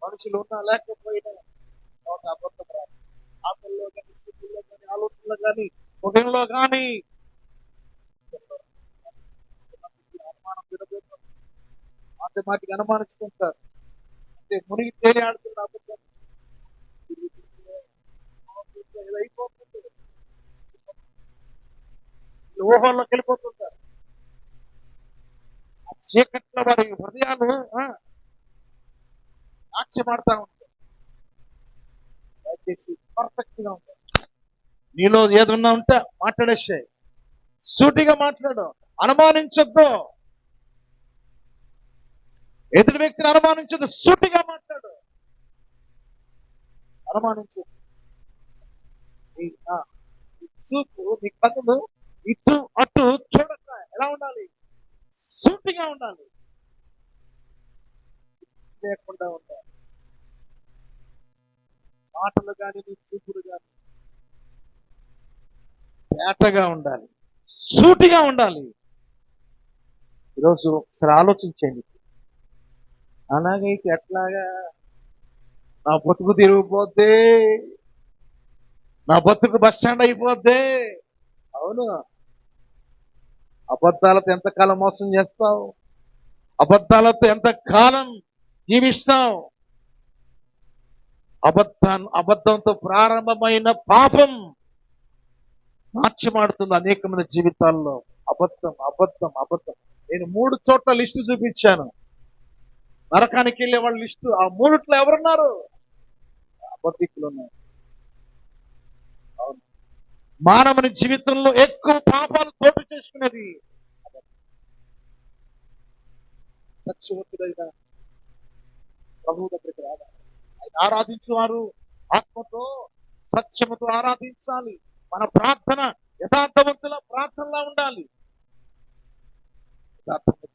మనుషులు ఉన్నా లేకపోయినా ఒక అబద్ధం రాదు. ఆకల్లో కానీ, స్థితిలో కానీ, ఆలోచనలో కానీ, హృదయంలో కానీ అనుమానం వినబోతుంది. మాటికి అనుమానిస్తుంటారు. అంటే మునిగి తేలి ఆడుతున్న అబద్ధం అయిపోతుంది. ఊహల్లోకి వెళ్ళిపోతుంటారు. ఆ చీకట్లో వారి హృదయాలు నాట్యమాడుతూ ఉంటాయి. దయచేసి పర్ఫెక్ట్ గా ఉంటాయి. నీలో ఏదన్నా ఉంటే మాట్లాడేసాయి, సూటిగా మాట్లాడు, అనుమానించొద్దు. ఎదుటి వ్యక్తిని అనుమానించదు, సూటిగా మాట్లాడు, అనుమానించదు. నీ చూపు, నీ కన్నులు ఇటు అటు చూడక ఎలా ఉండాలి? సూటిగా ఉండాలి, లేకుండా ఉండాలి. మాటలు కానీ నీ చూపులు కానీ తేటగా ఉండాలి, సూటిగా ఉండాలి. ఈరోజు ఒకసారి ఆలోచించండి. అలాగైతే ఎట్లాగా నా బతుకు తిరిగిపోద్ది, నా బతుకు బస్ స్టాండ్ అయిపోద్ది. అవును, అబద్ధాలతో ఎంతకాలం మోసం చేస్తావు? అబద్ధాలతో ఎంతకాలం జీవిస్తావు? అబద్ధంతో ప్రారంభమైన పాపం నాట్యమాడుతుంది అనేక మంది జీవితాల్లో. అబద్ధం అబద్ధం అబద్ధం. నేను 3 చోట్ల లిస్టు చూపించాను. నరకానికి వెళ్ళే వాళ్ళ లిస్టు. ఆ 3ట్లో ఎవరున్నారు? అబద్ధికులు ఉన్నారు. అవును, మానవుని జీవితంలో ఎక్కువ పాపాలు చోటు చేసుకునేది సత్యవంతుడైన ప్రభువు దగ్గరికి రావాలి. ఆయన ఆరాధించేవారు ఆత్మతో సత్యముతో ఆరాధించాలి. మన ప్రార్థన యథార్థవంతుల ప్రార్థనలా ఉండాలి. యథార్థవంతుల